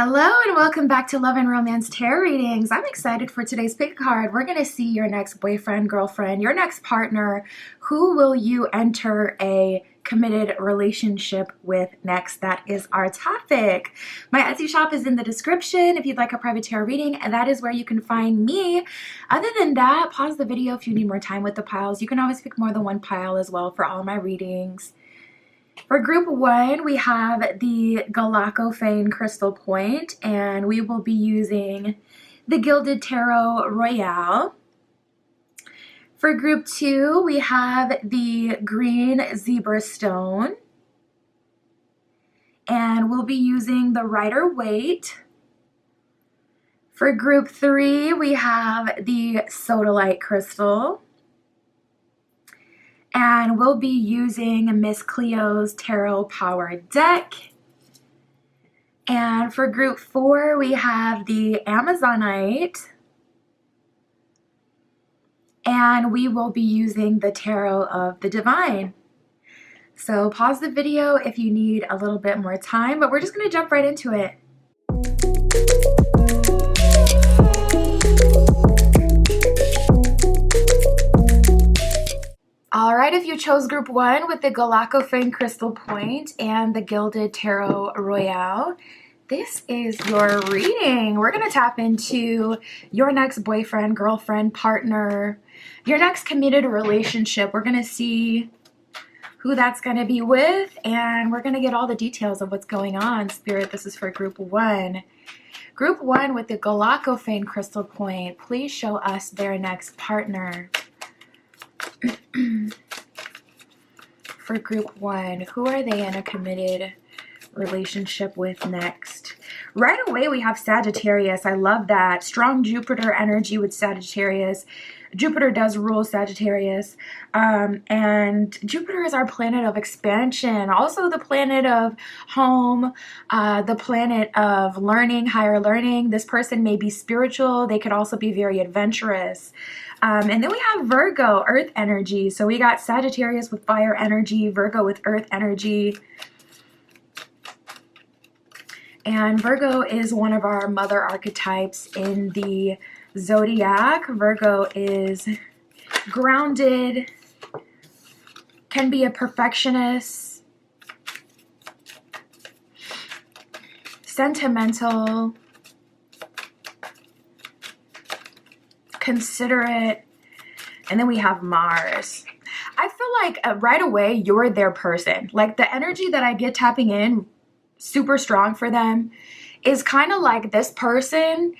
Hello and welcome back to Love and Romance Tarot Readings. I'm excited for today's pick card. We're going to see your next boyfriend, girlfriend, your next partner. Who will you enter a committed relationship with next? That is our topic. My Etsy shop is in the description if you'd like a private tarot reading, and that is where you can find me. Other than that, pause the video if you need more time with the piles. You can always pick more than one pile as well for all my readings. For group one, we have the Galactophane Crystal Point, and we will be using the Gilded Tarot Royale. For group two, we have the Green Zebra Stone, and we'll be using the Rider Waite. For group three, we have the Sodalite Crystal. And we'll be using Miss Cleo's Tarot Power deck. And for group four, we have the Amazonite. And we will be using the Tarot of the Divine. So pause the video if you need a little bit more time, but we're just going to jump right into it. Alright, if you chose group one with the Galactophane Crystal Point and the Gilded Tarot Royale, this is your reading. We're going to tap into your next boyfriend, girlfriend, partner, your next committed relationship. We're going to see who that's going to be with, and we're going to get all the details of what's going on. Spirit, this is for group one. Group one with the Galactophane Crystal Point, please show us their next partner. For group one, who are they in a committed relationship with next? Right away, we have Sagittarius. I love that. Strong Jupiter energy with Sagittarius. Jupiter does rule Sagittarius. And Jupiter is our planet of expansion. Also the planet of home, the planet of learning, higher learning. This person may be spiritual. They could also be very adventurous. And then we have Virgo, earth energy. So we got Sagittarius with fire energy, Virgo with earth energy. And Virgo is one of our mother archetypes in the zodiac. Virgo is grounded, can be a perfectionist, sentimental, considerate, and then we have Mars. I feel like right away you're their person. Like the energy that I get tapping in super strong for them is kind of like this person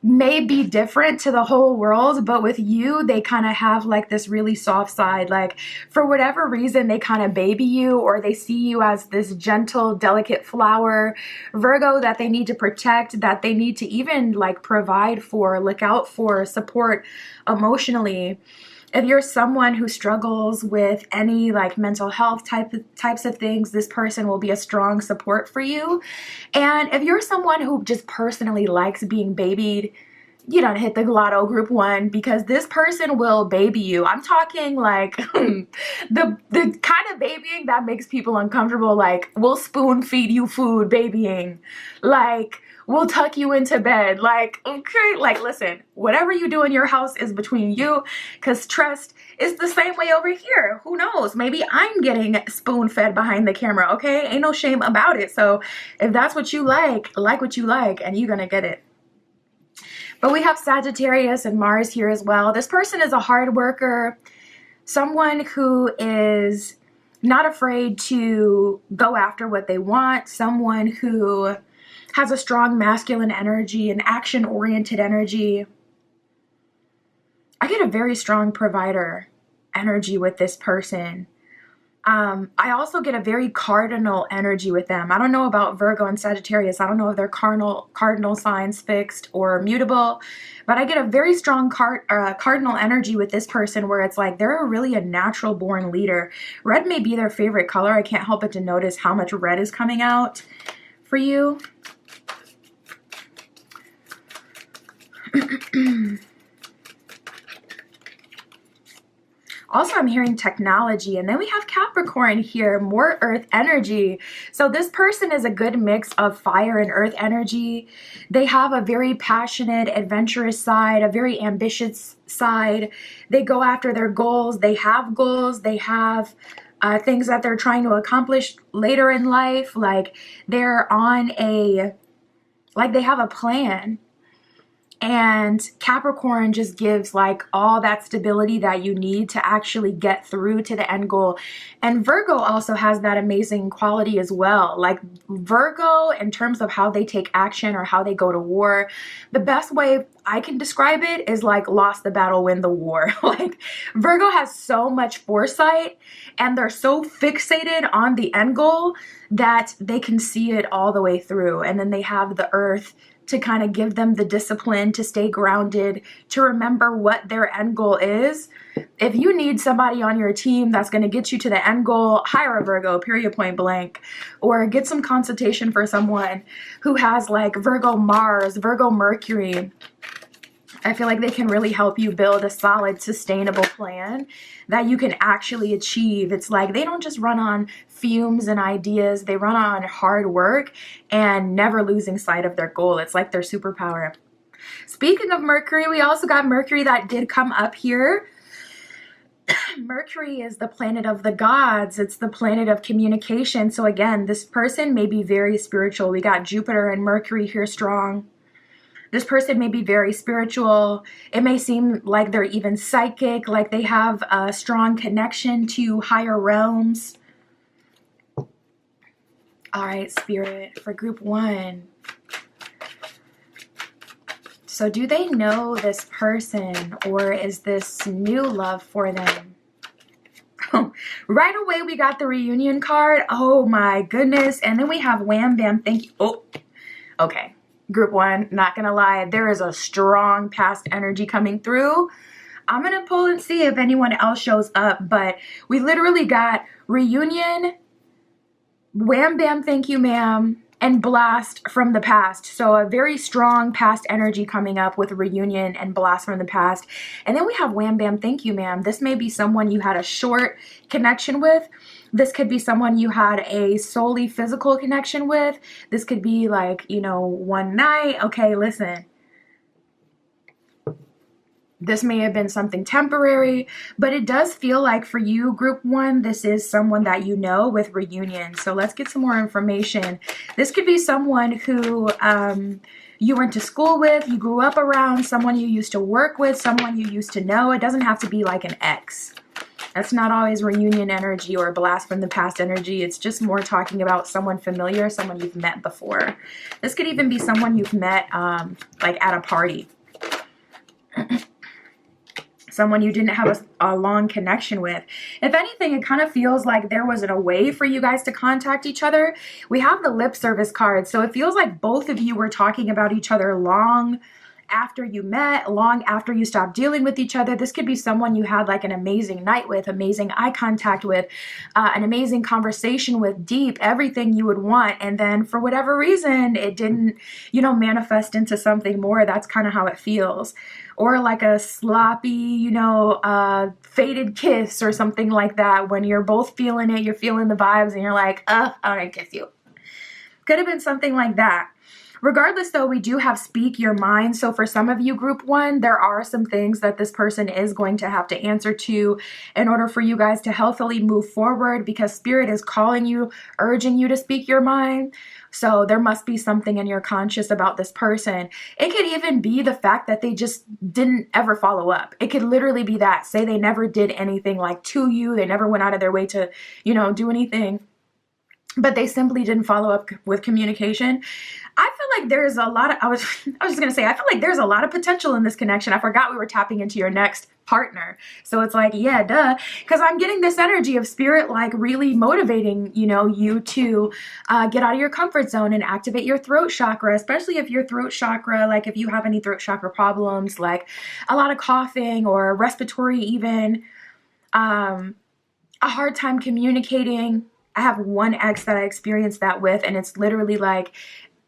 may be different to the whole world, but with you they kind of have like this really soft side. Like for whatever reason they kind of baby you, or they see you as this gentle, delicate flower, Virgo, that they need to protect, that they need to even like provide for, look out for, support emotionally. If you're someone who struggles with any like mental health types of things, this person will be a strong support for you. And if you're someone who just personally likes being babied, you don't hit the Galacto group one, because this person will baby you. I'm talking like the kind of babying that makes people uncomfortable, like we'll spoon feed you food babying, like we'll tuck you into bed, like, okay, like listen, whatever you do in your house is between you, because trust is the same way over here. Who knows, maybe I'm getting spoon fed behind the camera, okay? Ain't no shame about it. So if that's what you like what you like, and you're gonna get it. But we have Sagittarius and Mars here as well. This person is a hard worker, someone who is not afraid to go after what they want, someone who has a strong masculine energy, an action-oriented energy. I get a very strong provider energy with this person. I also get a very cardinal energy with them. I don't know about Virgo and Sagittarius. I don't know if they're cardinal signs, fixed or mutable, but I get a very strong cardinal energy with this person, where it's like they're really a natural born leader. Red may be their favorite color. I can't help but to notice how much red is coming out for you. Also, I'm hearing technology. And then we have Capricorn here, more earth energy. So this person is a good mix of fire and earth energy. They have a very passionate, adventurous side, a very ambitious side. They go after their goals. They have goals. They have things that they're trying to accomplish later in life. Like they're on they have a plan. And Capricorn just gives like all that stability that you need to actually get through to the end goal. And Virgo also has that amazing quality as well. Like Virgo, in terms of how they take action or how they go to war, the best way I can describe it is like lost the battle, win the war. Like Virgo has so much foresight and they're so fixated on the end goal that they can see it all the way through. And then they have the earth to kind of give them the discipline to stay grounded, to remember what their end goal is. If you need somebody on your team that's going to get you to the end goal, hire a Virgo, period, point blank, or get some consultation for someone who has like Virgo Mars, Virgo Mercury. I feel like they can really help you build a solid, sustainable plan that you can actually achieve. It's like they don't just run on fumes and ideas. They run on hard work and never losing sight of their goal. It's like their superpower. Speaking of Mercury, we also got Mercury that did come up here. Mercury is the planet of the gods. It's the planet of communication. So again, this person may be very spiritual. We got Jupiter and Mercury here strong. This person may be very spiritual. It may seem like they're even psychic, like they have a strong connection to higher realms. All right, Spirit, for group 1. So do they know this person, or is this new love for them? Right away, we got the reunion card. Oh my goodness. And then we have wham, bam, thank you. Oh, okay. Group 1, not gonna lie, there is a strong past energy coming through. I'm gonna pull and see if anyone else shows up, but we literally got reunion, wham bam thank you ma'am, and blast from the past. So a very strong past energy coming up with reunion and blast from the past. And then we have wham bam thank you ma'am. This may be someone you had a short connection with. This could be someone you had a solely physical connection with. This could be like, one night. Okay, listen. This may have been something temporary, but it does feel like for you, group 1, this is someone that you know with reunion. So let's get some more information. This could be someone who you went to school with, you grew up around, someone you used to work with, someone you used to know. It doesn't have to be like an ex. That's not always reunion energy or blast from the past energy. It's just more talking about someone familiar, someone you've met before. This could even be someone you've met like at a party. Someone you didn't have a long connection with. If anything, it kind of feels like there wasn't a way for you guys to contact each other. We have the lip service card, so it feels like both of you were talking about each other long after you met, long after you stopped dealing with each other. This could be someone you had like an amazing night with, amazing eye contact with, an amazing conversation with, deep, everything you would want. And then for whatever reason, it didn't, manifest into something more. That's kind of how it feels. Or like a sloppy, faded kiss or something like that. When you're both feeling it, you're feeling the vibes and you're like, I want to kiss you. Could have been something like that. Regardless, though, we do have speak your mind. So for some of you, group 1, there are some things that this person is going to have to answer to in order for you guys to healthily move forward, because Spirit is calling you, urging you to speak your mind. So there must be something in your conscious about this person. It could even be the fact that they just didn't ever follow up. It could literally be that. Say they never did anything like to you. They never went out of their way to, do anything. But they simply didn't follow up with communication. I feel like there's a lot of, I was just going to say, I feel like there's a lot of potential in this connection. I forgot we were tapping into your next partner. So it's like, yeah, duh. Because I'm getting this energy of Spirit, like really motivating, you to get out of your comfort zone and activate your throat chakra, especially if your throat chakra, like if you have any throat chakra problems, like a lot of coughing or respiratory even, a hard time communicating. I have one ex that I experienced that with, and it's literally like,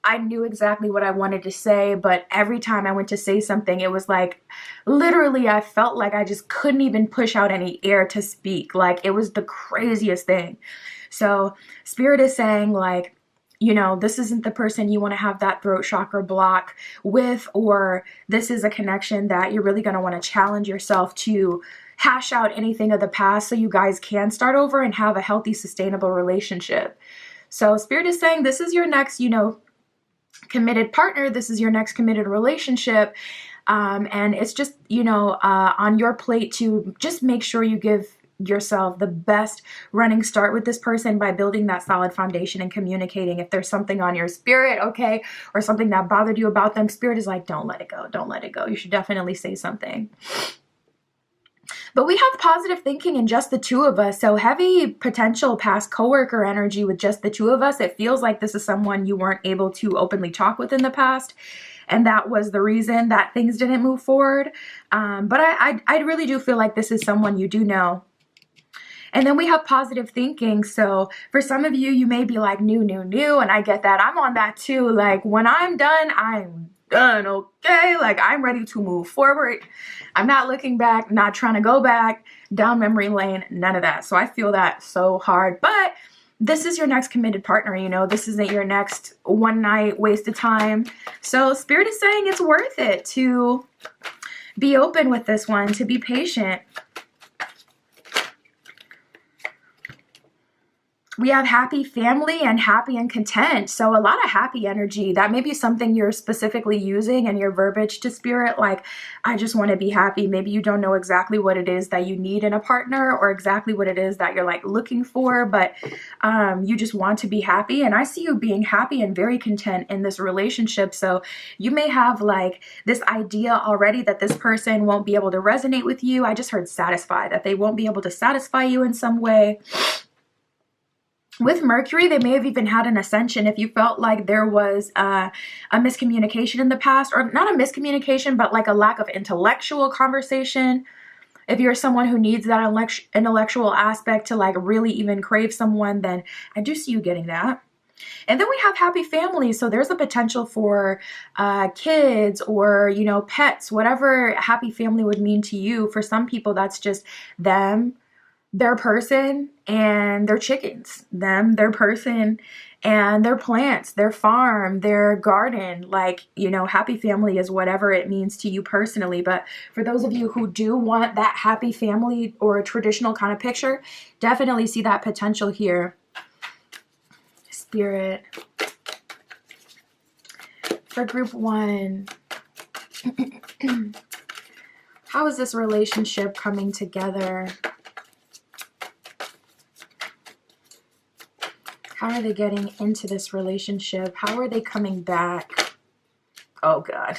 I knew exactly what I wanted to say, but every time I went to say something, it was like, literally, I felt like I just couldn't even push out any air to speak. Like, it was the craziest thing. So Spirit is saying, like, you know, this isn't the person you want to have that throat chakra block with, or this is a connection that you're really going to want to challenge yourself to hash out anything of the past so you guys can start over and have a healthy, sustainable relationship. So Spirit is saying this is your next, you know, committed partner. This is your next committed relationship. And it's just, you know, on your plate to just make sure you give yourself the best running start with this person by building that solid foundation and communicating. If there's something on your spirit, okay, or something that bothered you about them, Spirit is like, don't let it go. Don't let it go. You should definitely say something. But we have positive thinking in just the two of us. So heavy potential past coworker energy with just the two of us. It feels like this is someone you weren't able to openly talk with in the past. And that was the reason that things didn't move forward. But I really do feel like this is someone you do know. And then we have positive thinking. So for some of you, you may be like, new. And I get that. I'm on that too. Like, when I'm done, I'm done, okay? Like, I'm ready to move forward. I'm not looking back, not trying to go back down memory lane, none of that. So I feel that so hard. But this is your next committed partner, you know. This isn't your next one night waste of time. So Spirit is saying it's worth it to be open with this one, to be patient. We have happy family and happy and content. So a lot of happy energy. That may be something you're specifically using in your verbiage to Spirit. Like, I just want to be happy. Maybe you don't know exactly what it is that you need in a partner or exactly what it is that you're like looking for, but you just want to be happy. And I see you being happy and very content in this relationship. So you may have like this idea already that this person won't be able to resonate with you. I just heard satisfy, that they won't be able to satisfy you in some way. With Mercury, they may have even had an ascension. If you felt like there was a miscommunication in the past, or not a miscommunication, but like a lack of intellectual conversation. If you're someone who needs that intellectual aspect to like really even crave someone, then I do see you getting that. And then we have happy families. So there's a potential for kids or, you know, pets, whatever happy family would mean to you. For some people, that's just them, their person, and their chickens. Them, their person, and their plants, their farm, their garden. Like, you know, happy family is whatever it means to you personally. But for those of you who do want that happy family or a traditional kind of picture, definitely see that potential here. Spirit. For group 1, how is this relationship coming together? How are they getting into this relationship? How are they coming back? Oh, God.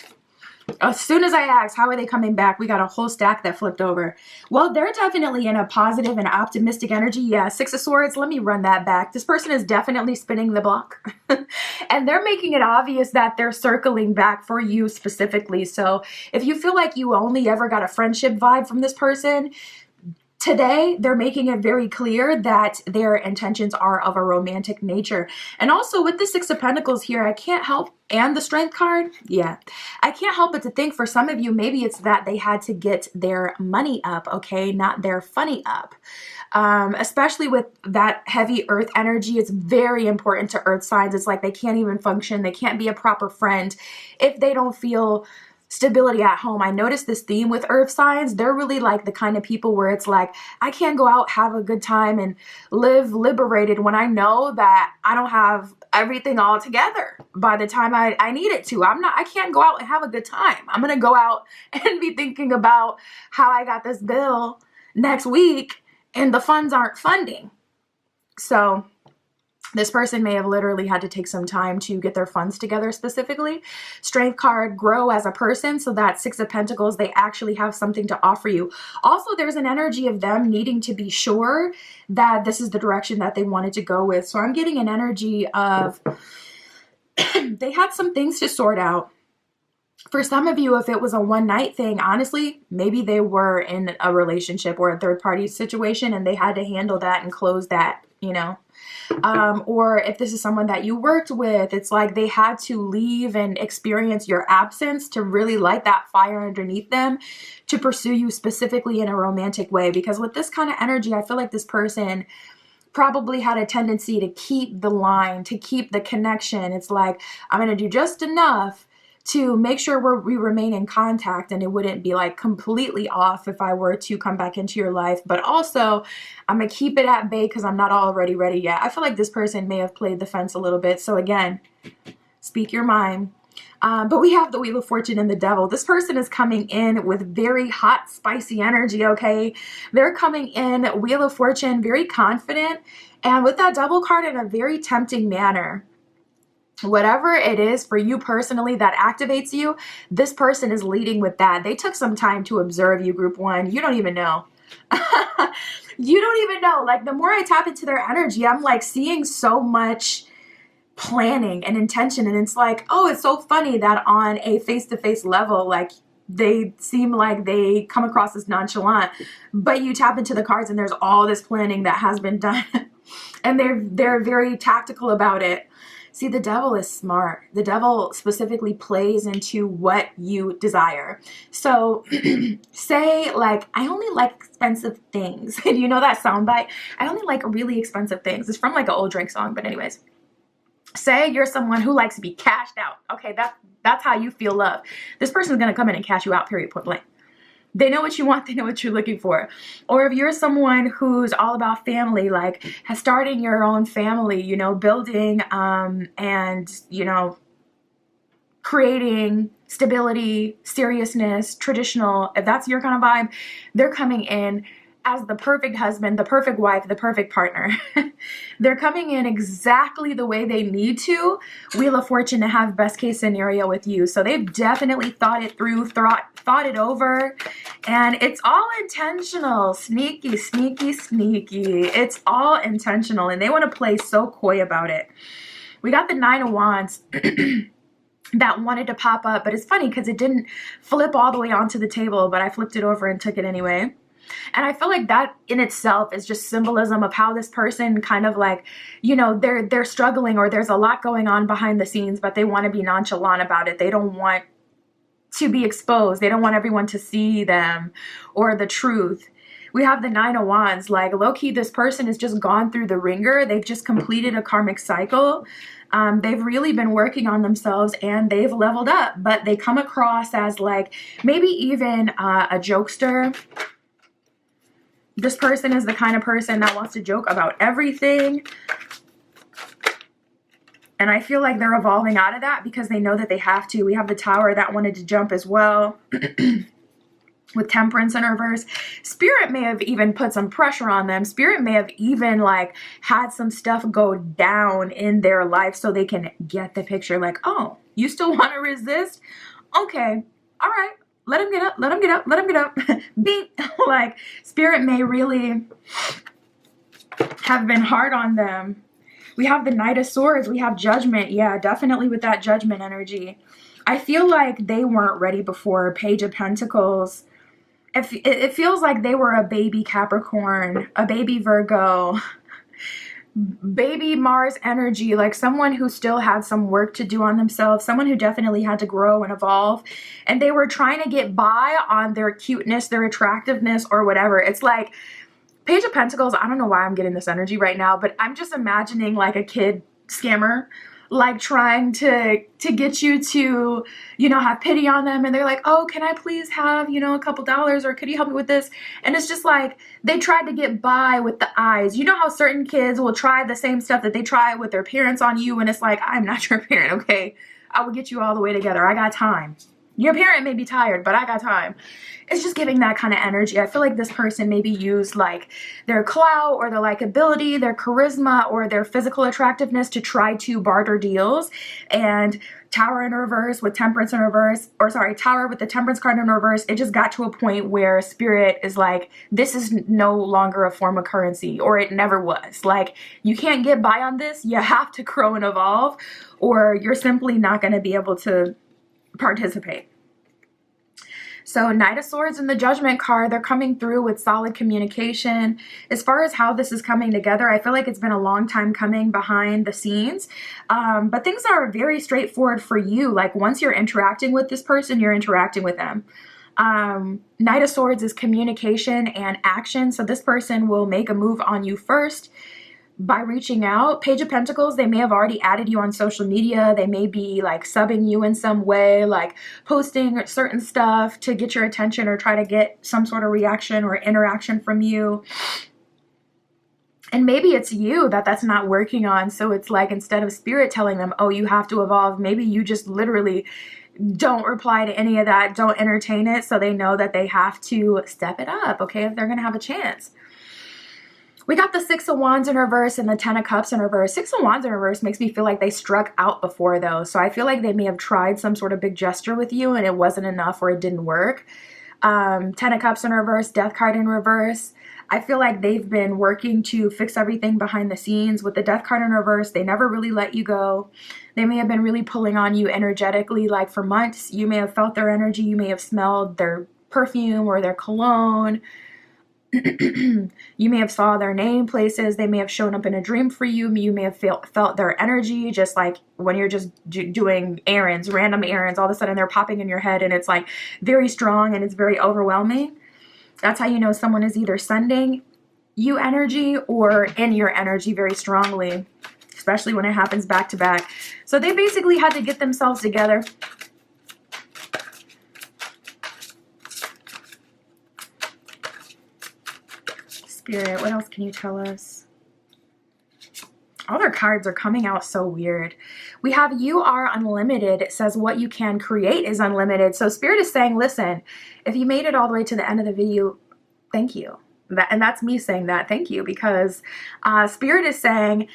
As soon as I asked, how are they coming back, we got a whole stack that flipped over. Well, they're definitely in a positive and optimistic energy. Yeah, 6 of Swords. Let me run that back. This person is definitely spinning the block. And they're making it obvious that they're circling back for you specifically. So if you feel like you only ever got a friendship vibe from this person, today, they're making it very clear that their intentions are of a romantic nature. And also with the 6 of Pentacles here, I can't help, and the Strength card, yeah, I can't help but to think for some of you, maybe it's that they had to get their money up, okay, not their funny up. Especially with that heavy earth energy, it's very important to earth signs. It's like they can't even function. They can't be a proper friend if they don't feel stability at home. I noticed this theme with earth signs. They're really like the kind of people where it's like, I can't go out, have a good time, and live liberated when I know that I don't have everything all together by the time I need it to. I can't go out and have a good time. I'm going to go out and be thinking about how I got this bill next week and the funds aren't funding. So this person may have literally had to take some time to get their funds together specifically. Strength card, grow as a person. So that 6 of Pentacles, they actually have something to offer you. Also, there's an energy of them needing to be sure that this is the direction that they wanted to go with. So I'm getting an energy of they had some things to sort out. For some of you, if it was a one-night thing, honestly, maybe they were in a relationship or a third-party situation and they had to handle that and close that, you know? Or if this is someone that you worked with, it's like they had to leave and experience your absence to really light that fire underneath them to pursue you specifically in a romantic way. Because with this kind of energy, I feel like this person probably had a tendency to keep the line, to keep the connection. It's like, I'm going to do just enough to make sure we remain in contact, and it wouldn't be like completely off if I were to come back into your life. But also, I'm going to keep it at bay because I'm not already ready yet. I feel like this person may have played the fence a little bit. So again, speak your mind. But we have the Wheel of Fortune and the Devil. This person is coming in with very hot, spicy energy, okay? They're coming in, Wheel of Fortune, very confident, and with that Devil card in a very tempting manner. Whatever it is for you personally that activates you, this person is leading with that. They took some time to observe you, group one. You don't even know. You don't even know. Like, the more I tap into their energy, I'm like seeing so much planning and intention. And it's like, oh, it's so funny that on a face-to-face level, like, they seem like they come across as nonchalant, but you tap into the cards and there's all this planning that has been done. And they're very tactical about it. See, the Devil is smart. The Devil specifically plays into what you desire. So say like, I only like expensive things. And you know that soundbite? I only like really expensive things. It's from like an old Drake song, but anyways. Say you're someone who likes to be cashed out. Okay, that's how you feel love. This person's going to come in and cash you out, period, point blank. They know what you want. They know what you're looking for. Or if you're someone who's all about family, like starting your own family, you know, building and, you know, creating stability, seriousness, traditional, if that's your kind of vibe, they're coming in as the perfect husband, the perfect wife, the perfect partner. They're coming in exactly the way they need to, Wheel of Fortune, to have best case scenario with you. So they've definitely thought it through, thought it over, and it's all intentional. Sneaky, sneaky, sneaky. It's all intentional, and they want to play so coy about it. We got the Nine of Wands that wanted to pop up, but it's funny because it didn't flip all the way onto the table, but I flipped it over and took it anyway. And I feel like that in itself is just symbolism of how this person kind of like, you know, they're struggling, or there's a lot going on behind the scenes, but they want to be nonchalant about it. They don't want to be exposed. They don't want everyone to see them or the truth. We have the Nine of Wands, like low-key, this person has just gone through the ringer. They've just completed a karmic cycle. They've really been working on themselves and they've leveled up, but they come across as like maybe even a jokester. This person is the kind of person that wants to joke about everything. And I feel like they're evolving out of that because they know that they have to. We have the Tower that wanted to jump as well. With Temperance in reverse. Spirit may have even put some pressure on them. Spirit may have even like had some stuff go down in their life so they can get the picture. Like, oh, you still want to resist? Okay. All right. Let him get up, let him get up, let him get up. Beep. Like, Spirit may really have been hard on them. We have the Knight of Swords. We have Judgment. Yeah, definitely with that Judgment energy. I feel like they weren't ready before. Page of Pentacles. It feels like they were a baby Capricorn, a baby Virgo, baby Mars energy, like someone who still had some work to do on themselves, someone who definitely had to grow and evolve, and they were trying to get by on their cuteness, their attractiveness, or whatever. It's like Page of Pentacles, I don't know why I'm getting this energy right now, but I'm just imagining like a kid scammer, like trying to get you to, you know, have pity on them. And they're like, oh, can I please have, you know, a couple dollars, or could you help me with this? And it's just like, they tried to get by with the eyes. You know how certain kids will try the same stuff that they try with their parents on you. And it's like, I'm not your parent, okay? I will get you all the way together. I got time. Your parent may be tired, but I got time. It's just giving that kind of energy. I feel like this person maybe used like their clout or their likability, their charisma, or their physical attractiveness to try to barter deals. And Tower in reverse with Temperance in reverse, or sorry, Tower with the Temperance card in reverse, it just got to a point where Spirit is like, this is no longer a form of currency, or it never was. Like, you can't get by on this. You have to grow and evolve, or you're simply not going to be able to participate. So Knight of Swords and the Judgment card, they're coming through with solid communication. As far as how this is coming together, I feel like it's been a long time coming behind the scenes. But things are very straightforward for you. Like once you're interacting with this person, you're interacting with them. Knight of Swords is communication and action. So this person will make a move on you first by reaching out. Page of Pentacles, they may have already added you on social media. They may be like subbing you in some way, like posting certain stuff to get your attention or try to get some sort of reaction or interaction from you. And maybe it's you that's not working on. So it's like, instead of spirit telling them, oh, you have to evolve, maybe you just literally don't reply to any of that. Don't entertain it. So they know that they have to step it up. Okay. If they're going to have a chance. We got the Six of Wands in reverse and the Ten of Cups in reverse. Six of Wands in reverse makes me feel like they struck out before though. So I feel like they may have tried some sort of big gesture with you and it wasn't enough or it didn't work. Ten of Cups in reverse, Death card in reverse. I feel like they've been working to fix everything behind the scenes. With the Death card in reverse, they never really let you go. They may have been really pulling on you energetically, like for months. You may have felt their energy. You may have smelled their perfume or their cologne. You may have saw their name places. They may have shown up in a dream for you. You may have felt their energy, just like when you're just doing errands, random errands, all of a sudden they're popping in your head and it's like very strong and it's very overwhelming. That's how you know someone is either sending you energy or in your energy very strongly, especially when it happens back to back. So they basically had to get themselves together. Spirit, what else can you tell us? All their cards are coming out so weird. We have you are unlimited. It says what you can create is unlimited. So Spirit is saying, listen, if you made it all the way to the end of the video, thank you. And that's me saying that, thank you, because Spirit is saying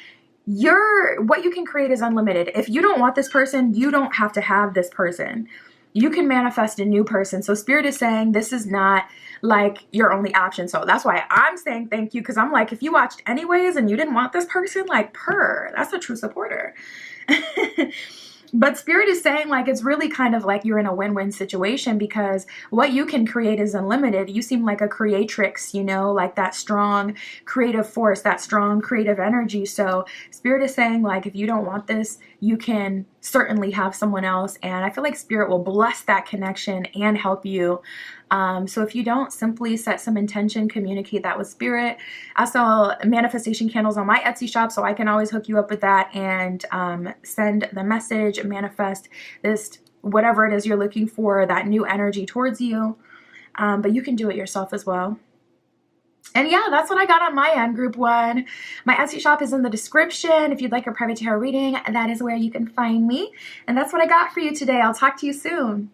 what you can create is unlimited. If you don't want this person, you don't have to have this person. You can manifest a new person. So Spirit is saying this is not like your only option. So that's why I'm saying thank you, because I'm like, if you watched anyways and you didn't want this person, like that's a true supporter. But Spirit is saying like it's really kind of like you're in a win-win situation, because what you can create is unlimited. You seem like a creatrix, you know, like that strong creative force, that strong creative energy. So Spirit is saying like if you don't want this, you can certainly have someone else. And I feel like Spirit will bless that connection and help you. So if you don't, simply set some intention, communicate that with Spirit. I sell manifestation candles on my Etsy shop, so I can always hook you up with that and send the message, manifest this, whatever it is you're looking for, that new energy towards you. But you can do it yourself as well. And yeah, that's what I got on my end, group one. My Etsy shop is in the description. If you'd like a private tarot reading, that is where you can find me. And that's what I got for you today. I'll talk to you soon.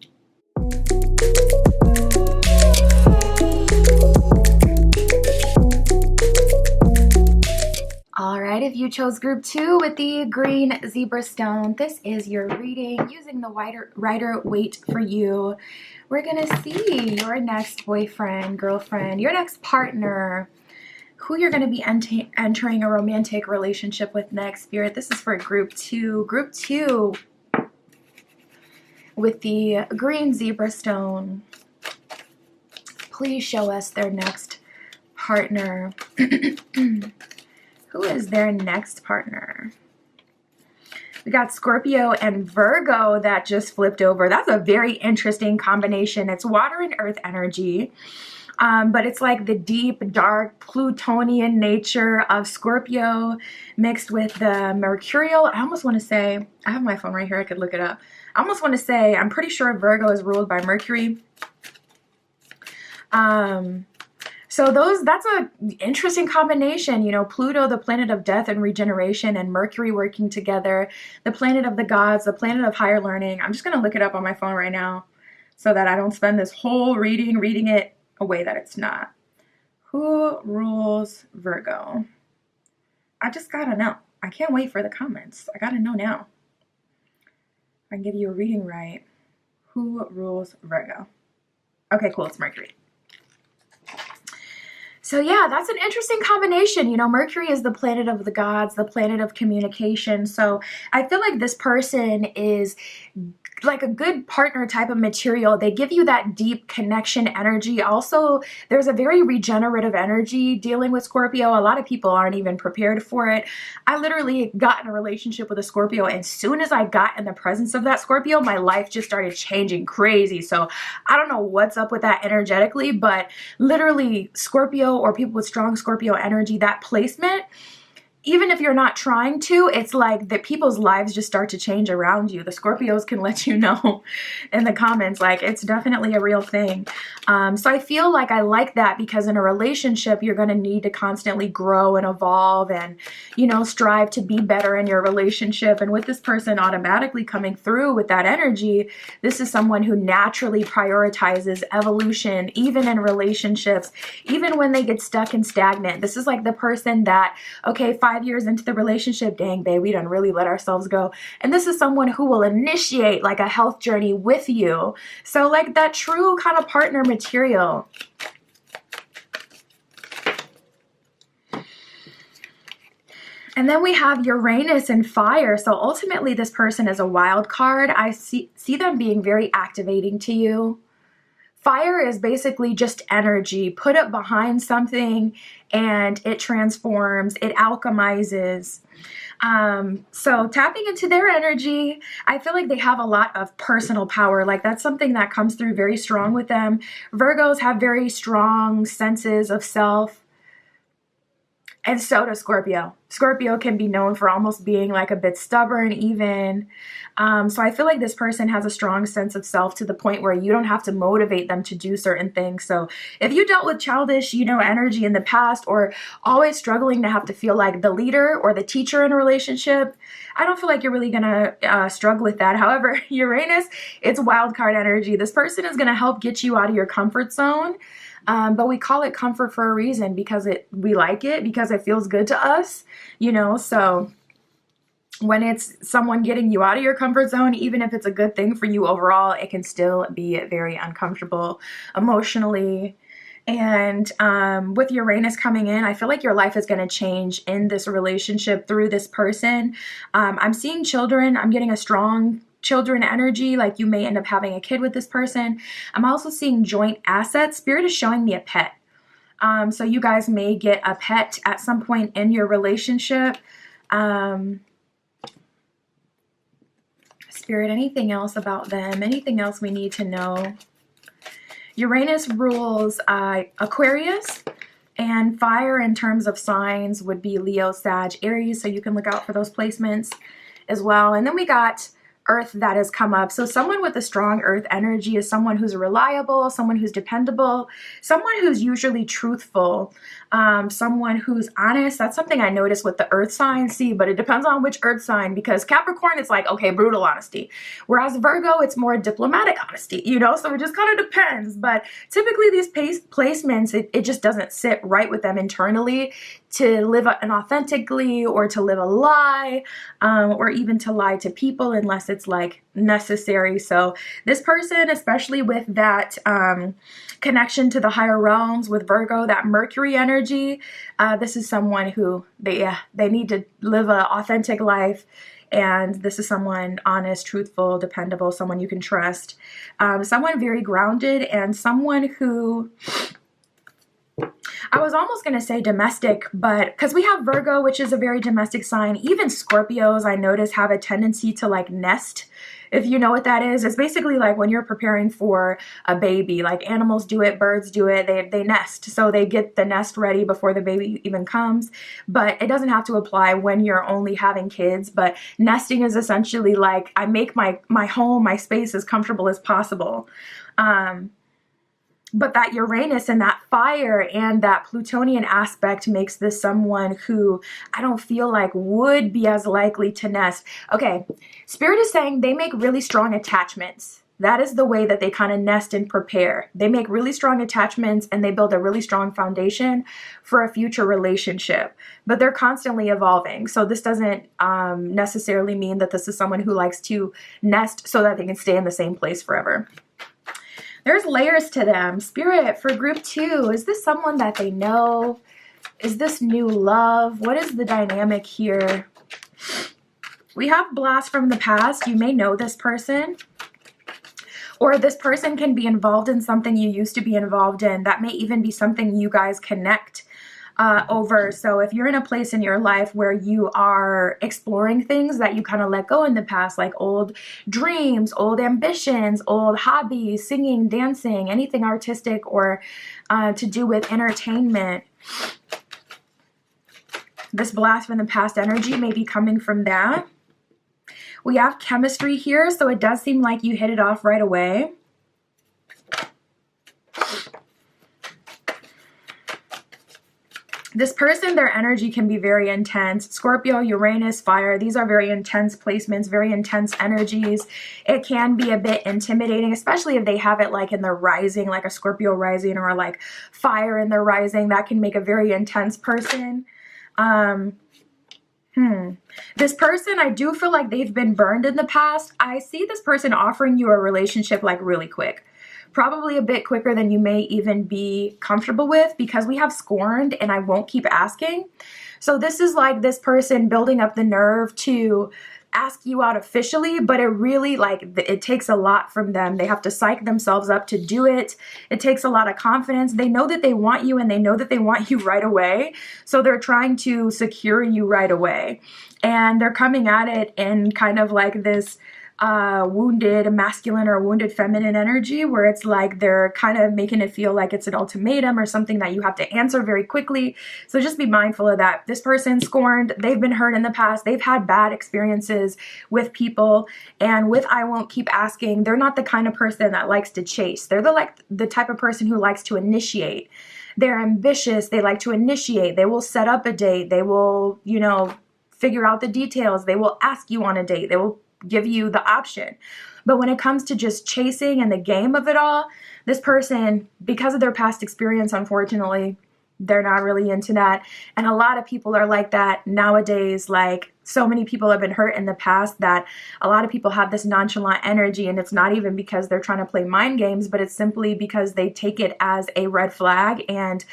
All right, if you chose group 2 with the green zebra stone, this is your reading using the Rider Waite for you. We're going to see your next boyfriend, girlfriend, your next partner, who you're going to be entering a romantic relationship with next, Spirit. This is for group 2. Group 2 with the green zebra stone. Please show us their next partner. Who is their next partner? We got Scorpio and Virgo that just flipped over. That's a very interesting combination. It's water and earth energy, but it's like the deep, dark, Plutonian nature of Scorpio mixed with the mercurial. I almost want to say, I have my phone right here, I could look it up. I almost want to say, I'm pretty sure Virgo is ruled by Mercury. So that's an interesting combination, you know, Pluto, the planet of death and regeneration, and Mercury working together, the planet of the gods, the planet of higher learning. I'm just going to look it up on my phone right now so that I don't spend this whole reading it a way that it's not. Who rules Virgo? I just got to know. I can't wait for the comments. I got to know now. I can give you a reading right. Who rules Virgo? Okay, cool. It's Mercury. So yeah, that's an interesting combination. You know, Mercury is the planet of the gods, the planet of communication. So I feel like this person is like a good partner type of material. They give you that deep connection energy. Also, there's a very regenerative energy dealing with Scorpio. A lot of people aren't even prepared for it. I literally got in a relationship with a Scorpio, and as soon as I got in the presence of that Scorpio, my life just started changing crazy. So I don't know what's up with that energetically, but literally Scorpio or people with strong Scorpio energy, that placement, even if you're not trying to, it's like that people's lives just start to change around you. The Scorpios can let you know in the comments, like it's definitely a real thing. So I feel like I like that, because in a relationship, you're going to need to constantly grow and evolve and, you know, strive to be better in your relationship. And with this person automatically coming through with that energy, this is someone who naturally prioritizes evolution, even in relationships, even when they get stuck and stagnant. This is like the person that, okay, 5 years into the relationship, dang, babe, we done really let ourselves go. And this is someone who will initiate like a health journey with you. So like that true kind of partner material. And then we have Uranus and fire. So ultimately this person is a wild card. I see them being very activating to you. Fire is basically just energy. Put it behind something and it transforms, it alchemizes. So tapping into their energy, I feel like they have a lot of personal power. Like that's something that comes through very strong with them. Virgos have very strong senses of self. And so does Scorpio. Scorpio can be known for almost being like a bit stubborn even. So I feel like this person has a strong sense of self to the point where you don't have to motivate them to do certain things. So if you dealt with childish, you know, energy in the past, or always struggling to have to feel like the leader or the teacher in a relationship, I don't feel like you're really going to struggle with that. However, Uranus, it's wild card energy. This person is going to help get you out of your comfort zone. But we call it comfort for a reason, because we like it, because it feels good to us, you know. So when it's someone getting you out of your comfort zone, even if it's a good thing for you overall, it can still be very uncomfortable emotionally. And with Uranus coming in, I feel like your life is going to change in this relationship through this person. I'm seeing children. I'm getting a strong children energy, like you may end up having a kid with this person. I'm also seeing joint assets. Spirit is showing me a pet. So you guys may get a pet at some point in your relationship. Spirit, anything else about them? Anything else we need to know? Uranus rules Aquarius, and fire in terms of signs would be Leo, Sag, Aries. So you can look out for those placements as well. And then we got Earth that has come up. So someone with a strong Earth energy is someone who's reliable, someone who's dependable, someone who's usually truthful, someone who's honest. That's something I noticed with the Earth sign. See, but it depends on which Earth sign, because Capricorn, it's like, okay, brutal honesty. Whereas Virgo, it's more diplomatic honesty, you know? So it just kind of depends. But typically these placements, it just doesn't sit right with them internally to live inauthentically, or to live a lie, or even to lie to people unless it's like necessary. So this person, especially with that connection to the higher realms with Virgo, that Mercury energy, this is someone who they need to live an authentic life. And this is someone honest, truthful, dependable, someone you can trust, someone very grounded, and someone who, I was almost going to say domestic, but because we have Virgo, which is a very domestic sign. Even Scorpios, I notice, have a tendency to like nest. If you know what that is, it's basically like when you're preparing for a baby, like animals do it, birds do it, they nest. So they get the nest ready before the baby even comes. But it doesn't have to apply when you're only having kids. But nesting is essentially like, I make my home, my space as comfortable as possible. But that Uranus and that fire and that Plutonian aspect makes this someone who I don't feel like would be as likely to nest. Okay, Spirit is saying they make really strong attachments. That is the way that they kind of nest and prepare. They make really strong attachments and they build a really strong foundation for a future relationship. But they're constantly evolving. So this doesn't necessarily mean that this is someone who likes to nest so that they can stay in the same place forever. There's layers to them. Spirit, for group 2, is this someone that they know? Is this new love? What is the dynamic here? We have blast from the past. You may know this person. Or this person can be involved in something you used to be involved in. That may even be something you guys connect over. So if you're in a place in your life where you are exploring things that you kind of let go in the past, like old dreams, old ambitions, old hobbies, singing, dancing, anything artistic or to do with entertainment, this blast from the past energy may be coming from that. We have chemistry here, so it does seem like you hit it off right away. This person, their energy can be very intense. Scorpio, Uranus, fire, these are very intense placements, very intense energies. It can be a bit intimidating, especially if they have it like in their rising, like a Scorpio rising or like fire in their rising. That can make a very intense person. This person, I do feel like they've been burned in the past. I see this person offering you a relationship like really quick. Probably a bit quicker than you may even be comfortable with, because we have scorned and I won't keep asking. So this is like this person building up the nerve to ask you out officially, but it really it takes a lot from them. They have to psych themselves up to do it. It takes a lot of confidence. They know that they want you and they know that they want you right away. So they're trying to secure you right away. And they're coming at it in kind of like this wounded masculine or wounded feminine energy, where it's like they're kind of making it feel like it's an ultimatum or something that you have to answer very quickly. So just be mindful of that. This person scorned, they've been hurt in the past, they've had bad experiences with people, and with I won't keep asking, they're not the kind of person that likes to chase. They're the type of person who likes to initiate. They're ambitious, they like to initiate, they will set up a date, they will, you know, figure out the details, they will ask you on a date, they will give you the option. But when it comes to just chasing and the game of it all, this person, because of their past experience, unfortunately, they're not really into that. And a lot of people are like that nowadays. Like, so many people have been hurt in the past that a lot of people have this nonchalant energy, and it's not even because they're trying to play mind games, but it's simply because they take it as a red flag, and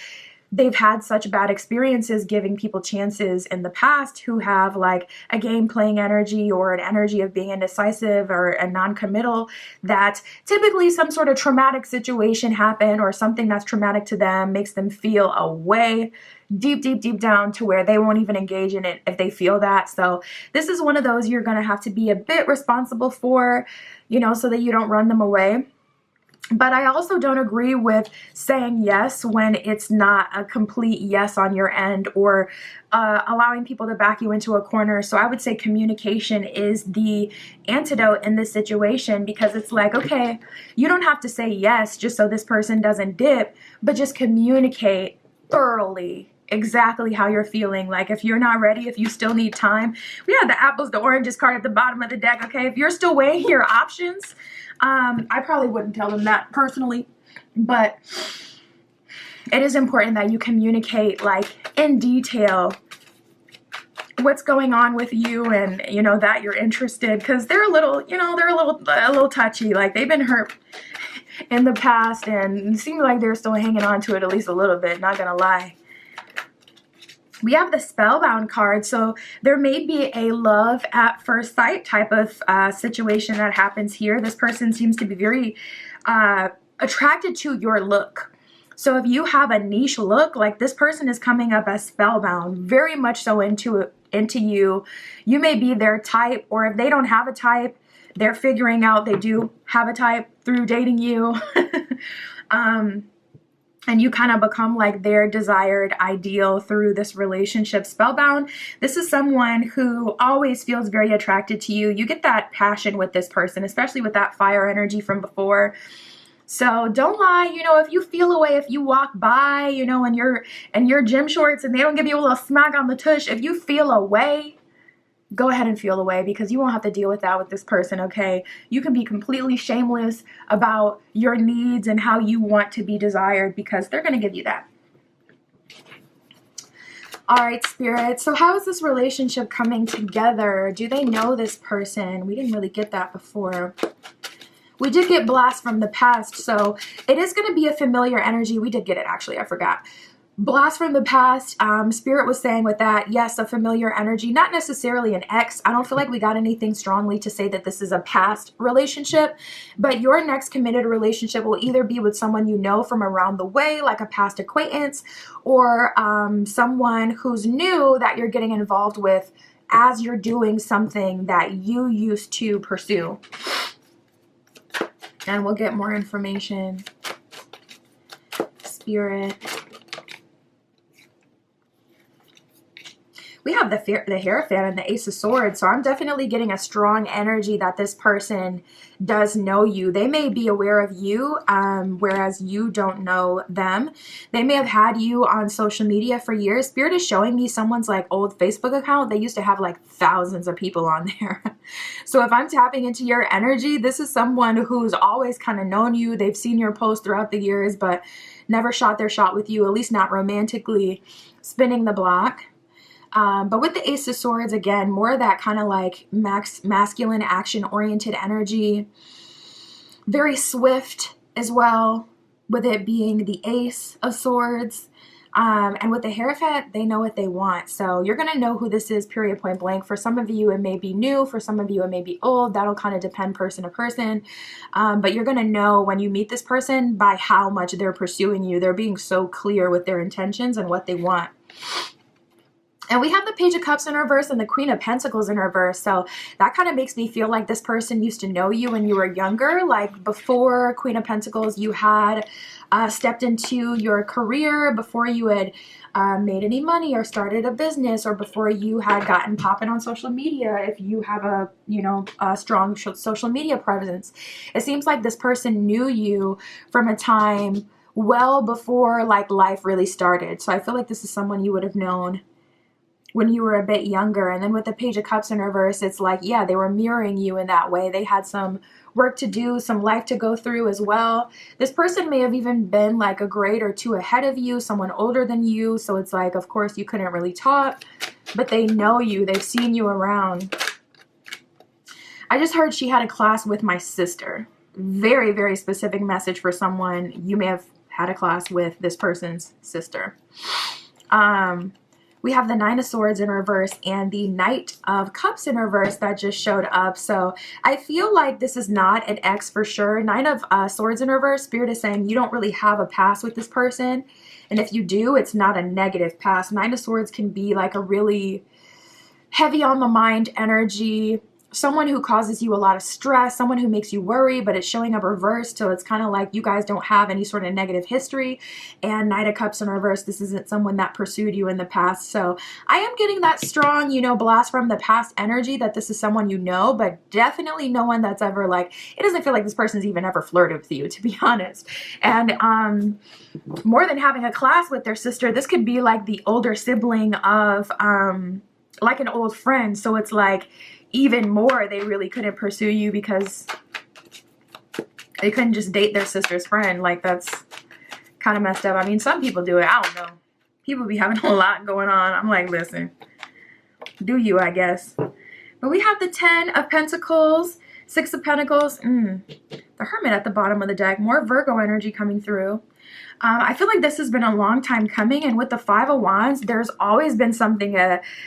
they've had such bad experiences giving people chances in the past who have like a game playing energy or an energy of being indecisive or a non-committal, that typically some sort of traumatic situation happened or something that's traumatic to them makes them feel a way deep down to where they won't even engage in it if they feel that. So this is one of those you're going to have to be a bit responsible for, you know, so that you don't run them away. But I also don't agree with saying yes when it's not a complete yes on your end, or allowing people to back you into a corner. So I would say communication is the antidote in this situation, because it's like, okay, you don't have to say yes just so this person doesn't dip, but just communicate thoroughly exactly how you're feeling. Like, if you're not ready, if you still need time, we have the apples to oranges card at the bottom of the deck. Okay, if you're still weighing your options, I probably wouldn't tell them that personally, but it is important that you communicate like in detail what's going on with you, and you know that you're interested, because they're a little, you know, they're a little touchy. Like, they've been hurt in the past and it seems like they're still hanging on to it at least a little bit, not gonna lie. We have the Spellbound card, so there may be a love at first sight type of situation that happens here. This person seems to be very attracted to your look. So if you have a niche look, like, this person is coming up as spellbound, very much so into you. You may be their type, or if they don't have a type, they're figuring out they do have a type through dating you. And you kind of become like their desired ideal through this relationship. Spellbound, this is someone who always feels very attracted to you. You get that passion with this person, especially with that fire energy from before. So don't lie, you know, if you feel a way, if you walk by, you know, in your gym shorts and they don't give you a little smack on the tush, if you feel a way, go ahead and feel away, because you won't have to deal with that with this person, okay? You can be completely shameless about your needs and how you want to be desired, because they're going to give you that. All right, Spirit. So how is this relationship coming together? Do they know this person? We didn't really get that before. We did get blast from the past, so it is going to be a familiar energy. We did get it, actually. I forgot. Blast from the past. Spirit was saying with that, yes, a familiar energy, not necessarily an ex. I don't feel like we got anything strongly to say that this is a past relationship, but your next committed relationship will either be with someone you know from around the way, like a past acquaintance, or someone who's new that you're getting involved with as you're doing something that you used to pursue. And we'll get more information. Spirit. We have the Hierophant and the Ace of Swords. So I'm definitely getting a strong energy that this person does know you. They may be aware of you, whereas you don't know them. They may have had you on social media for years. Spirit is showing me someone's like old Facebook account. They used to have like thousands of people on there. So if I'm tapping into your energy, this is someone who's always kind of known you. They've seen your posts throughout the years, but never shot their shot with you, at least not romantically, spinning the block. But with the Ace of Swords, again, more of that kind of like masculine action-oriented energy. Very swift as well, with it being the Ace of Swords. And with the Hierophant, they know what they want. So you're going to know who this is, period, point blank. For some of you, it may be new. For some of you, it may be old. That'll kind of depend person to person. But you're going to know when you meet this person by how much they're pursuing you. They're being so clear with their intentions and what they want. And we have the Page of Cups in reverse and the Queen of Pentacles in reverse. So that kind of makes me feel like this person used to know you when you were younger. Like before Queen of Pentacles, you had stepped into your career, before you had made any money or started a business, or before you had gotten popping on social media. If you have a, a strong social media presence, it seems like this person knew you from a time well before like life really started. So I feel like this is someone you would have known when you were a bit younger. And then with the Page of Cups in reverse, it's like, yeah, they were mirroring you in that way. They had some work to do, some life to go through as well. This person may have even been like a grade or two ahead of you, someone older than you. So it's like, of course, you couldn't really talk, but they know you. They've seen you around. I just heard she had a class with my sister. Very, very specific message for someone. You may have had a class with this person's sister. We have the Nine of Swords in reverse and the Knight of Cups in reverse that just showed up. So I feel like this is not an ex for sure. Nine of Swords in reverse, Spirit is saying you don't really have a past with this person. And if you do, it's not a negative past. Nine of Swords can be like a really heavy on the mind energy. Someone who causes you a lot of stress, someone who makes you worry, but it's showing up reversed. So it's kind of like you guys don't have any sort of negative history. And Knight of Cups in reverse, this isn't someone that pursued you in the past. So I am getting that strong, blast from the past energy that this is someone you know, but definitely no one that's ever like, it doesn't feel like this person's even ever flirted with you, to be honest. And more than having a class with their sister, this could be like the older sibling of like an old friend. So it's like, even more, they really couldn't pursue you because they couldn't just date their sister's friend. Like, that's kind of messed up. I mean, some people do it. I don't know. People be having a lot going on. I'm like, listen, do you, I guess. But we have the 10 of Pentacles, 6 of Pentacles, the Hermit at the bottom of the deck. More Virgo energy coming through. I feel like this has been a long time coming, and with the 5 of Wands, there's always been something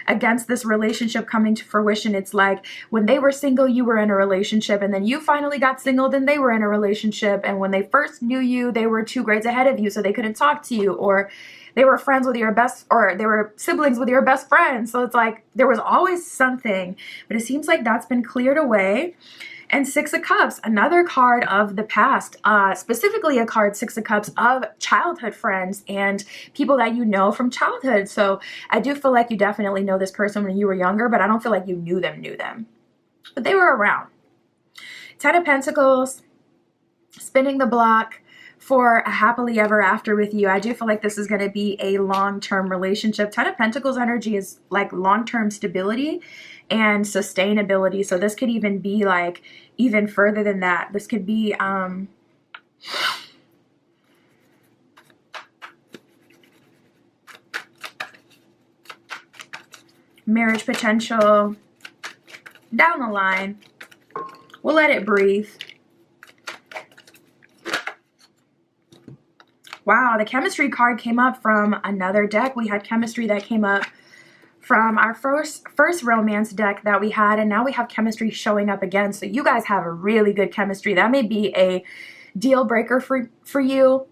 against this relationship coming to fruition. It's like when they were single, you were in a relationship, and then you finally got single, then they were in a relationship, and when they first knew you, they were 2 grades ahead of you, so they couldn't talk to you, or they were friends with your best, or they were siblings with your best friend. So it's like there was always something, but it seems like that's been cleared away. And 6 of Cups, another card of the past, specifically a card, 6 of Cups, of childhood friends and people that you know from childhood. So I do feel like you definitely know this person when you were younger, but I don't feel like you knew them. But they were around. 10 of Pentacles, spinning the block for a happily ever after with you. I do feel like this is going to be a long-term relationship. 10 of Pentacles energy is like long-term stability and sustainability. So this could even be like even further than that. This could be marriage potential down the line. We'll let it breathe. Wow, the chemistry card came up from another deck. We had chemistry that came up from our first romance deck that we had, and now we have chemistry showing up again. So you guys have a really good chemistry. That may be a deal breaker for you.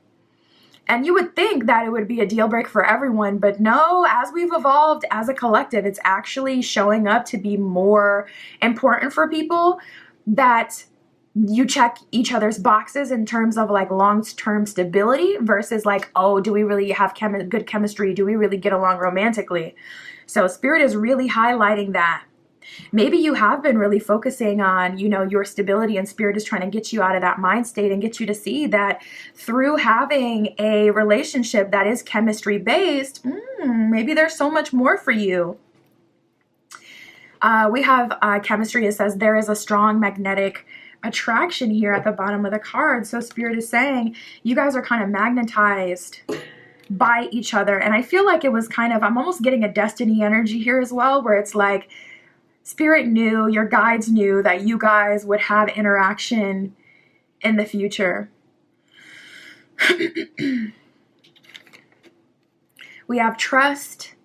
And you would think that it would be a deal breaker for everyone, but no, as we've evolved as a collective, it's actually showing up to be more important for people that you check each other's boxes in terms of like long-term stability versus like, oh, do we really have good chemistry? Do we really get along romantically? So Spirit is really highlighting that. Maybe you have been really focusing on, you know, your stability, and Spirit is trying to get you out of that mind state and get you to see that through having a relationship that is chemistry based, maybe there's so much more for you. We have chemistry. It says there is a strong magnetic attraction here at the bottom of the card. So Spirit is saying you guys are kind of magnetized by each other. And I feel like it was kind of, I'm almost getting a destiny energy here as well, where it's like Spirit knew, your guides knew that you guys would have interaction in the future. We have trust,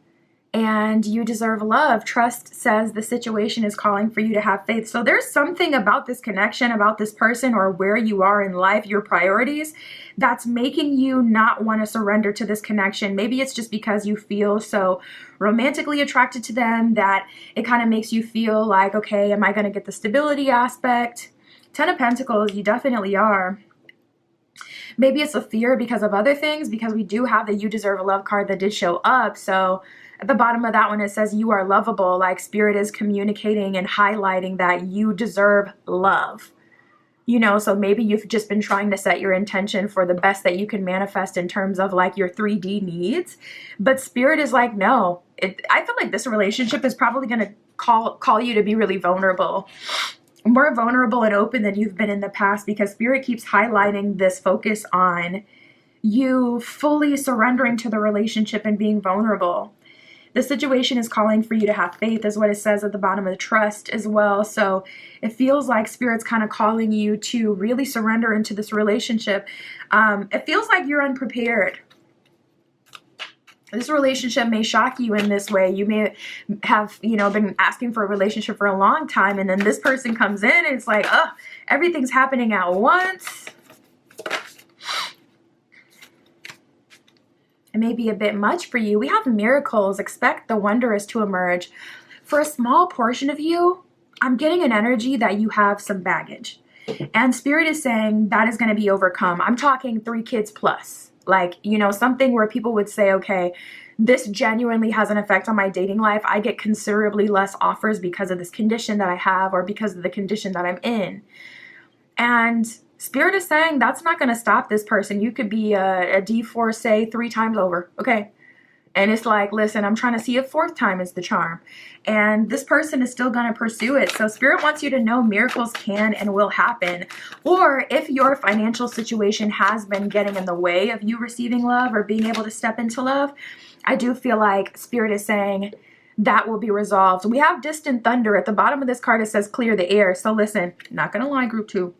and you deserve love. Trust says the situation is calling for you to have faith. So there's something about this connection, about this person, or where you are in life, your priorities, that's making you not want to surrender to this connection. Maybe it's just because you feel so romantically attracted to them that it kind of makes you feel like, okay, am I going to get the stability aspect? 10 of Pentacles, you definitely are. Maybe it's a fear because of other things, because we do have the You Deserve a Love card that did show up. So at the bottom of that one, it says you are lovable. Like Spirit is communicating and highlighting that you deserve love. You know, so maybe you've just been trying to set your intention for the best that you can manifest in terms of like your 3D needs. But Spirit is like, no, I feel like this relationship is probably going to call you to be really vulnerable. More vulnerable and open than you've been in the past, because Spirit keeps highlighting this focus on you fully surrendering to the relationship and being vulnerable. The situation is calling for you to have faith, is what it says at the bottom of the trust as well. So it feels like Spirit's kind of calling you to really surrender into this relationship. It feels like you're unprepared. This relationship may shock you in this way. You may have, you know, been asking for a relationship for a long time, and then this person comes in and it's like, oh, everything's happening at once. It may be a bit much for you. We have miracles. Expect the wondrous to emerge. For a small portion of you, I'm getting an energy that you have some baggage. And Spirit is saying that is going to be overcome. I'm talking 3 kids plus. Like, you know, something where people would say, okay, this genuinely has an effect on my dating life. I get considerably less offers because of this condition that I have, or because of the condition that I'm in. And Spirit is saying that's not going to stop this person. You could be a D4, say 3 times over. Okay. And it's like, listen, I'm trying to see if 4th time is the charm. And this person is still going to pursue it. So Spirit wants you to know miracles can and will happen. Or if your financial situation has been getting in the way of you receiving love or being able to step into love, I do feel like Spirit is saying that will be resolved. We have distant thunder. At the bottom of this card, it says clear the air. So listen, not going to lie, group 2.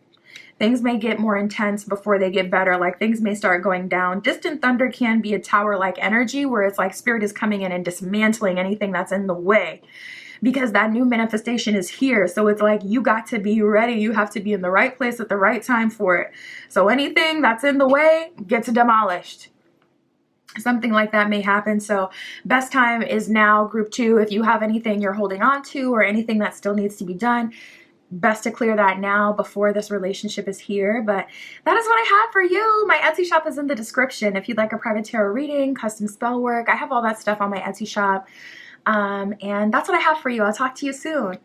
Things may get more intense before they get better. Like things may start going down. Distant thunder can be a tower-like energy where it's like Spirit is coming in and dismantling anything that's in the way, because that new manifestation is here. So it's like you got to be ready. You have to be in the right place at the right time for it. So anything that's in the way gets demolished. Something like that may happen. So best time is now, group 2. If you have anything you're holding on to or anything that still needs to be done, best to clear that now before this relationship is here. But that is what I have for you. My Etsy shop is in the description. If you'd like a private tarot reading, custom spell work, I have all that stuff on my Etsy shop. And that's what I have for you. I'll talk to you soon.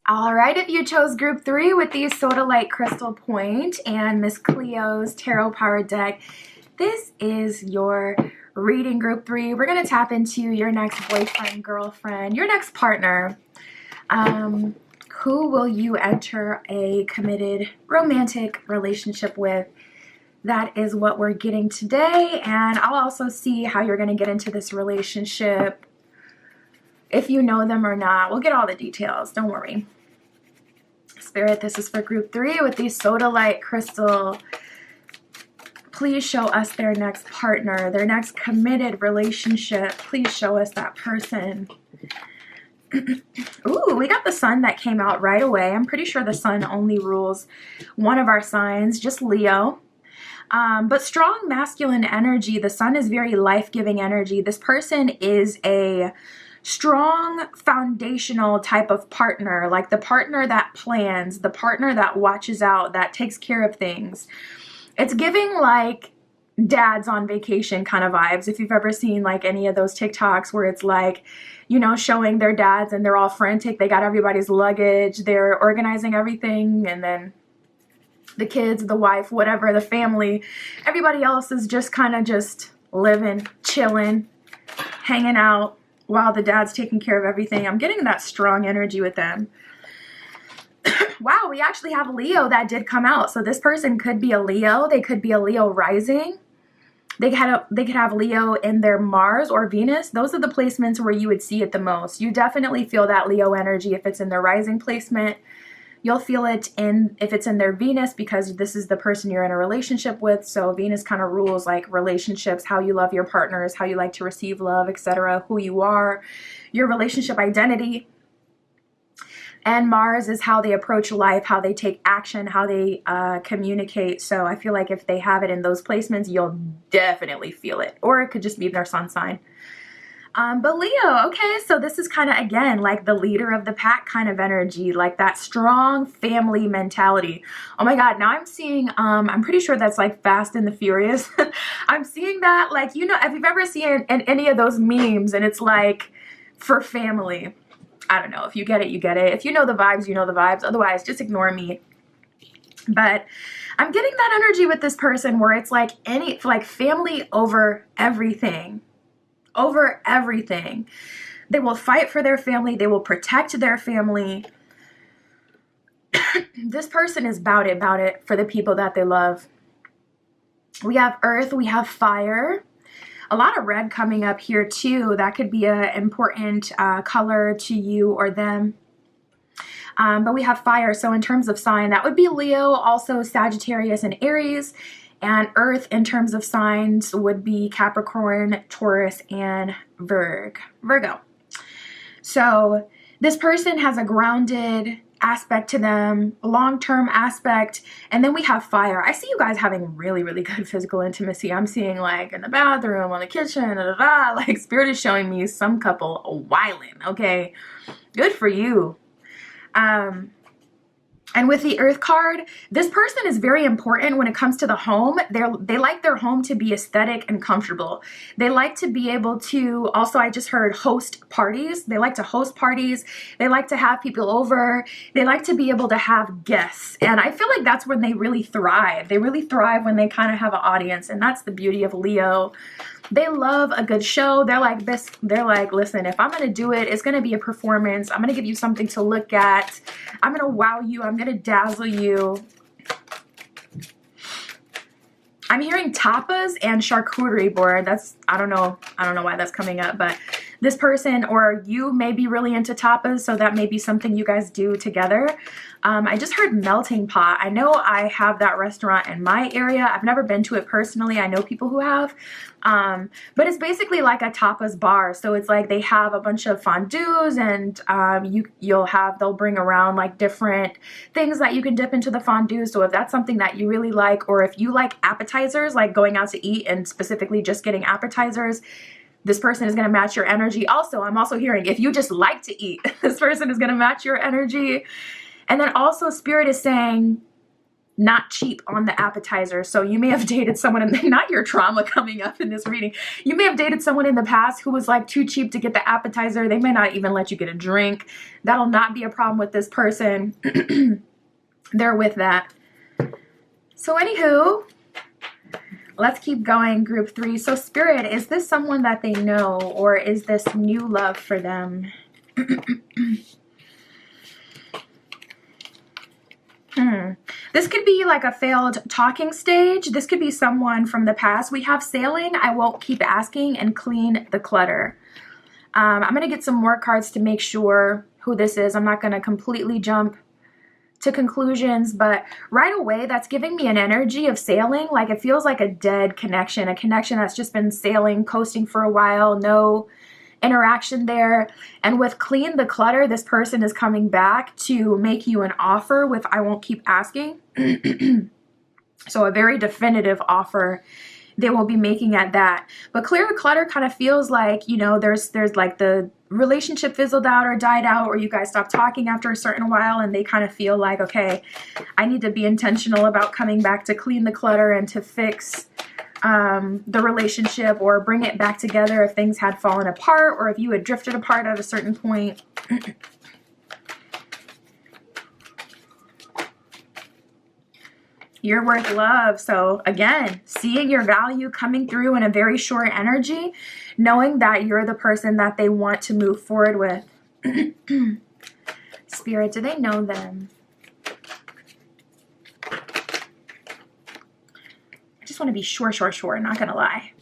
All right, if you chose group 3 with the Sodalite Crystal Point and Miss Cleo's Tarot Power deck, this is your reading, group 3. We're going to tap into your next boyfriend, girlfriend, your next partner. Who will you enter a committed romantic relationship with? That is what we're getting today. And I'll also see how you're going to get into this relationship, if you know them or not. We'll get all the details. Don't worry. Spirit, this is for group 3 with the sodalite crystal. Please show us their next partner, their next committed relationship. Please show us that person. Ooh, we got the sun that came out right away. I'm pretty sure the sun only rules one of our signs, just Leo. But strong masculine energy. The sun is very life-giving energy. This person is a strong foundational type of partner, like the partner that plans, the partner that watches out, that takes care of things. It's giving like dads on vacation kind of vibes. If you've ever seen like any of those TikToks where it's like, you know, showing their dads and they're all frantic. They got everybody's luggage. They're organizing everything. And then the kids, the wife, whatever, the family, everybody else is just kind of just living, chilling, hanging out while the dad's taking care of everything. I'm getting that strong energy with them. Wow, we actually have Leo that did come out. So this person could be a Leo. They could be a Leo rising. They could have Leo in their Mars or Venus. Those are the placements where you would see it the most. You definitely feel that Leo energy if it's in their rising placement. You'll feel it if it's in their Venus, because this is the person you're in a relationship with. So Venus kind of rules like relationships, how you love your partners, how you like to receive love, etc., who you are, your relationship identity. And Mars is how they approach life, how they take action, how they communicate. So I feel like if they have it in those placements, you'll definitely feel it. Or it could just be their sun sign. But Leo, okay, so this is kind of, again, like the leader of the pack kind of energy, like that strong family mentality. Oh my God, now I'm seeing, I'm pretty sure that's like Fast and the Furious. I'm seeing that, like, you know, if you've ever seen any of those memes and it's like for family, I don't know. If you get it, you get it. If you know the vibes, you know the vibes. Otherwise, just ignore me. But I'm getting that energy with this person where it's like family over everything. Over everything. They will fight for their family. They will protect their family. This person is about it for the people that they love. We have earth. We have fire. A lot of red coming up here too. That could be an important color to you or them. But we have fire. So in terms of sign, that would be Leo, also Sagittarius and Aries. And earth in terms of signs would be Capricorn, Taurus, and Virgo. So this person has a grounded aspect to them, a long-term aspect, and then we have fire. I see you guys having really, really good physical intimacy. I'm seeing like in the bathroom, on the kitchen, like Spirit is showing me some couple wilding, okay? Good for you. And with the Earth card, this person is very important when it comes to the home. They like their home to be aesthetic and comfortable. They like to be able to, also I just heard, host parties. They like to host parties. They like to have people over. They like to be able to have guests. And I feel like that's when they really thrive. They really thrive when they kind of have an audience. And that's the beauty of Leo. They love a good show. They're like this. They're like, listen, if I'm going to do it, it's going to be a performance. I'm going to give you something to look at. I'm going to wow you. I'm going to dazzle you. I'm hearing tapas and charcuterie board. That's, I don't know why that's coming up, but this person or you may be really into tapas, so that may be something you guys do together. I just heard melting pot. I know I have that restaurant in my area. I've never been to it personally. I know people who have. But it's basically like a tapas bar. So it's like they have a bunch of fondues and they'll bring around like different things that you can dip into the fondue. So if that's something that you really like, or if you like appetizers, like going out to eat and specifically just getting appetizers, this person is going to match your energy. Also, I'm also hearing if you just like to eat, this person is going to match your energy. And then also Spirit is saying not cheap on the appetizer. So you may have dated someone, and not your trauma coming up in this reading. You may have dated someone in the past who was like too cheap to get the appetizer. They may not even let you get a drink. That'll not be a problem with this person. They're with that. So anywho, let's keep going, group 3. So Spirit, is this someone that they know, or is this new love for them? This could be like a failed talking stage. This could be someone from the past. We have sailing. I won't keep asking, and clean the clutter. I'm going to get some more cards to make sure who this is. I'm not going to completely jump to conclusions, but right away that's giving me an energy of sailing. Like it feels like a dead connection, a connection that's just been sailing, coasting for a while, no interaction there. And with clean the clutter, this person is coming back to make you an offer with I won't keep asking. So a very definitive offer they will be making at that. But clear the clutter kind of feels like, you know, there's like the relationship fizzled out or died out, or you guys stopped talking after a certain while, and they kind of feel like, okay, I need to be intentional about coming back to clean the clutter and to fix the relationship or bring it back together if things had fallen apart or if you had drifted apart at a certain point. You're worth love. So again, seeing your value coming through in a very short energy, knowing that you're the person that they want to move forward with. Spirit, do they know them? I just want to be sure, not gonna lie.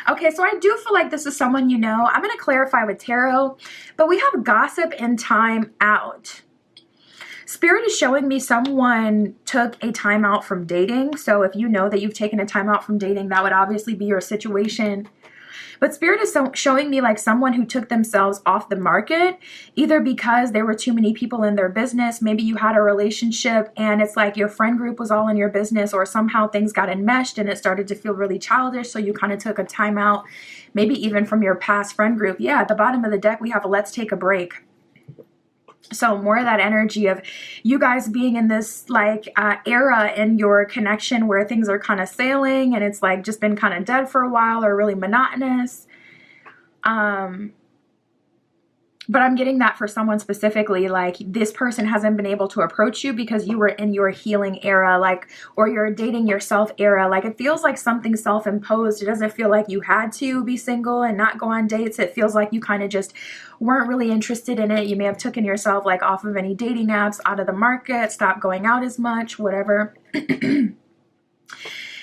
Okay, so I do feel like this is someone you know. I'm gonna clarify with tarot, but we have gossip and time out. Spirit is showing me someone took a time out from dating. So if you know that you've taken a time out from dating, that would obviously be your situation. But Spirit is showing me like someone who took themselves off the market, either because there were too many people in their business. Maybe you had a relationship and it's like your friend group was all in your business, or somehow things got enmeshed and it started to feel really childish. So you kind of took a time out, maybe even from your past friend group. Yeah, at the bottom of the deck, we have a let's take a break. So more of that energy of you guys being in this like era in your connection where things are kind of sailing and it's like just been kind of dead for a while or really monotonous. But I'm getting that for someone specifically, like this person hasn't been able to approach you because you were in your healing era, like, or your dating yourself era. Like it feels like something self-imposed. It doesn't feel like you had to be single and not go on dates. It feels like you kind of just weren't really interested in it. You may have taken yourself like off of any dating apps, out of the market, stopped going out as much, whatever.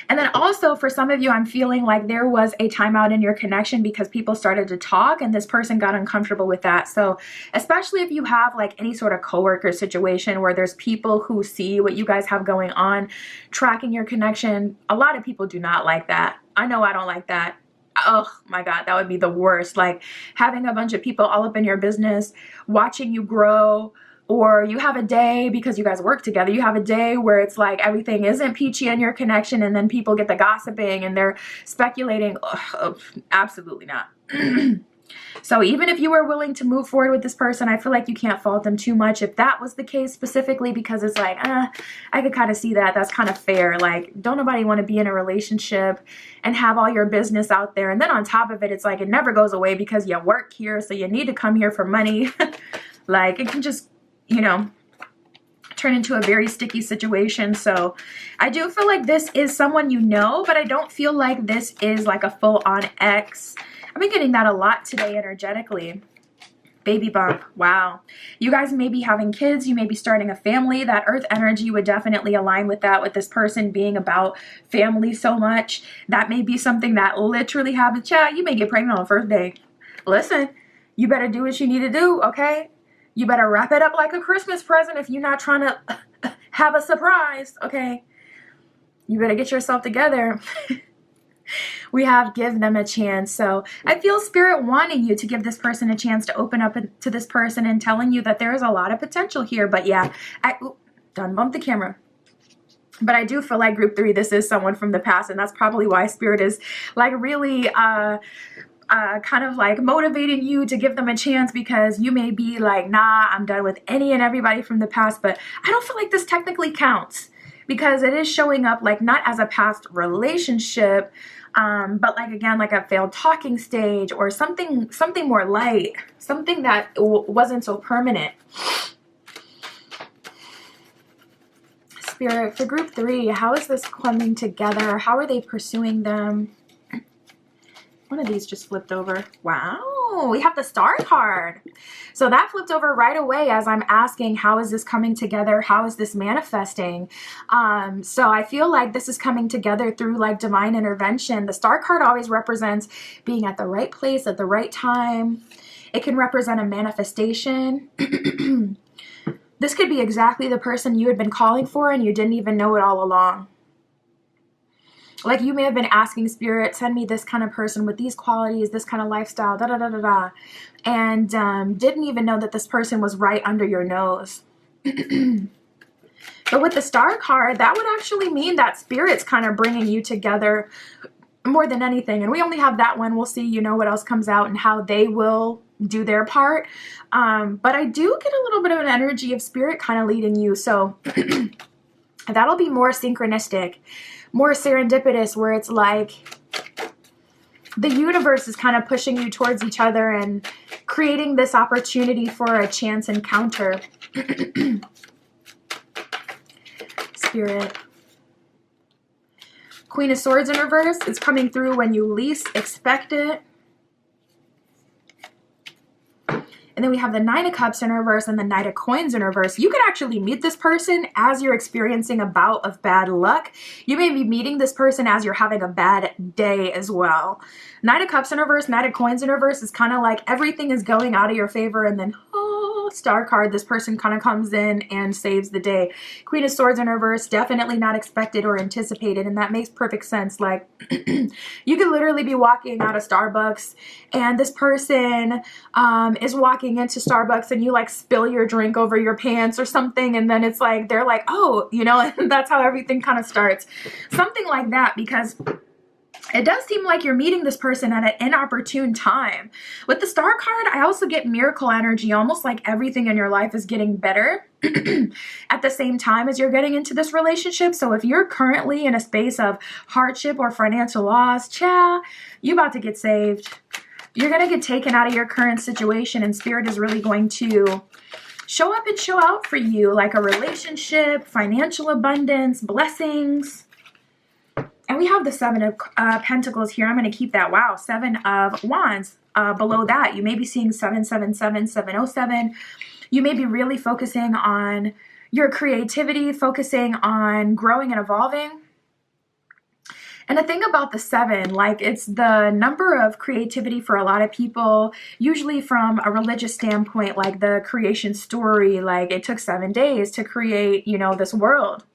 And then also for some of you, I'm feeling like there was a timeout in your connection because people started to talk and this person got uncomfortable with that. So especially if you have like any sort of coworker situation where there's people who see what you guys have going on, tracking your connection, a lot of people do not like that. I know I don't like that. Oh my God, that would be the worst. Like having a bunch of people all up in your business, watching you grow. Or you have a day, because you guys work together, you have a day where it's like everything isn't peachy in your connection and then people get the gossiping and they're speculating. Oh, absolutely not. So even if you were willing to move forward with this person, I feel like you can't fault them too much if that was the case specifically, because it's like, I could kind of see that. That's kind of fair. Like, don't nobody want to be in a relationship and have all your business out there. And then on top of it, it's like it never goes away because you work here, so you need to come here for money. Like it can just, you know, turn into a very sticky situation. So I do feel like this is someone you know, but I don't feel like this is like a full-on ex. I've been getting that a lot today energetically. Baby bump. Wow. You guys may be having kids. You may be starting a family. That earth energy would definitely align with that, with this person being about family so much. That may be something that literally happens. Child, you may get pregnant on the first day. Listen, you better do what you need to do, okay? You better wrap it up like a Christmas present if you're not trying to have a surprise, okay? You better get yourself together. We have give them a chance. So I feel Spirit wanting you to give this person a chance to open up to this person and telling you that there is a lot of potential here. But yeah, done bumped the camera. But I do feel like group 3, this is someone from the past, and that's probably why Spirit is like really kind of like motivating you to give them a chance, because you may be like, nah, I'm done with any and everybody from the past. But I don't feel like this technically counts, because it is showing up like not as a past relationship, but like again, like a failed talking stage or something more light, something that wasn't so permanent. Spirit, for group 3, how is this coming together? How are they pursuing them? One of these just flipped over. Wow, we have the Star card. So that flipped over right away as I'm asking, how is this coming together? How is this manifesting? So I feel like this is coming together through like divine intervention. The Star card always represents being at the right place at the right time. It can represent a manifestation. This could be exactly the person you had been calling for and you didn't even know it all along. Like you may have been asking Spirit, send me this kind of person with these qualities, this kind of lifestyle, da da da da da, and didn't even know that this person was right under your nose. But with the Star card, that would actually mean that Spirit's kind of bringing you together more than anything. And we only have that one. We'll see, you know, what else comes out and how they will do their part. But I do get a little bit of an energy of Spirit kind of leading you. So that'll be more synchronistic, more serendipitous, where it's like the universe is kind of pushing you towards each other and creating this opportunity for a chance encounter. Spirit. Queen of Swords in reverse is coming through when you least expect it. And then we have the Nine of Cups in reverse and the Knight of Coins in reverse. You could actually meet this person as you're experiencing a bout of bad luck. You may be meeting this person as you're having a bad day as well. Knight of Cups in reverse, Knight of Coins in reverse is kind of like everything is going out of your favor, and then, oh, Star card, this person kind of comes in and saves the day. Queen of Swords in reverse, definitely not expected or anticipated, and that makes perfect sense. Like, you could literally be walking out of Starbucks, and this person is walking into Starbucks, and you like spill your drink over your pants or something, and then it's like, they're like, oh, you know, and that's how everything kind of starts. Something like that, because it does seem like you're meeting this person at an inopportune time. With the Star card, I also get miracle energy, almost like everything in your life is getting better at the same time as you're getting into this relationship. So if you're currently in a space of hardship or financial loss, you about to get saved. You're going to get taken out of your current situation, and Spirit is really going to show up and show out for you, like a relationship, financial abundance, blessings. And we have the Seven of Pentacles here. I'm going to keep that. Wow, Seven of Wands. Below that, you may be seeing 777, 707. You may be really focusing on your creativity, focusing on growing and evolving. And the thing about the 7, like, it's the number of creativity for a lot of people, usually from a religious standpoint, like the creation story, like it took 7 days to create, you know, this world.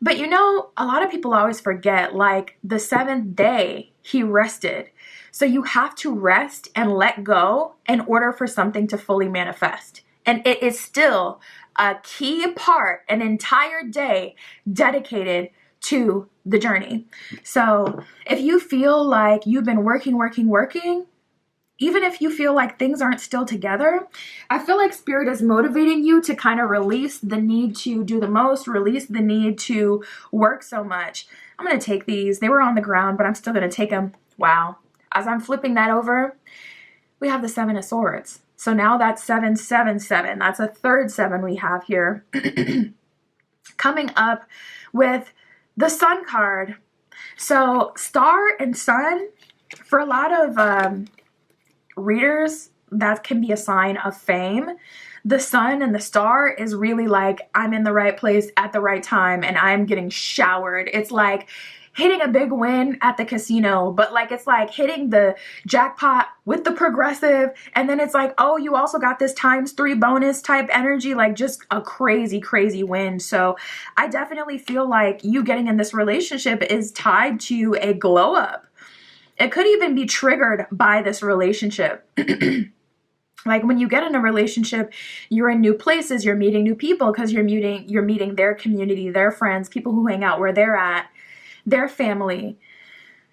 But you know, a lot of people always forget, like, the 7th day he rested. So you have to rest and let go in order for something to fully manifest. And it is still a key part, an entire day dedicated to the journey. So if you feel like you've been working, even if you feel like things aren't still together, I feel like Spirit is motivating you to kind of release the need to do the most, release the need to work so much. I'm going to take these. They were on the ground, but I'm still going to take them. Wow. As I'm flipping that over, we have the 7 of Swords. So now that's 777. That's a third 7 we have here. Coming up with the Sun card. So Star and Sun, for a lot of readers, that can be a sign of fame. The Sun and the Star is really like, I'm in the right place at the right time and I'm getting showered. It's like hitting a big win at the casino, but like, it's like hitting the jackpot with the progressive, and then it's like, oh, you also got this ×3 bonus type energy, like just a crazy, crazy win. So I definitely feel like you getting in this relationship is tied to a glow up. It could even be triggered by this relationship. Like when you get in a relationship, you're in new places, you're meeting new people because you're meeting their community, their friends, people who hang out where they're at, their family.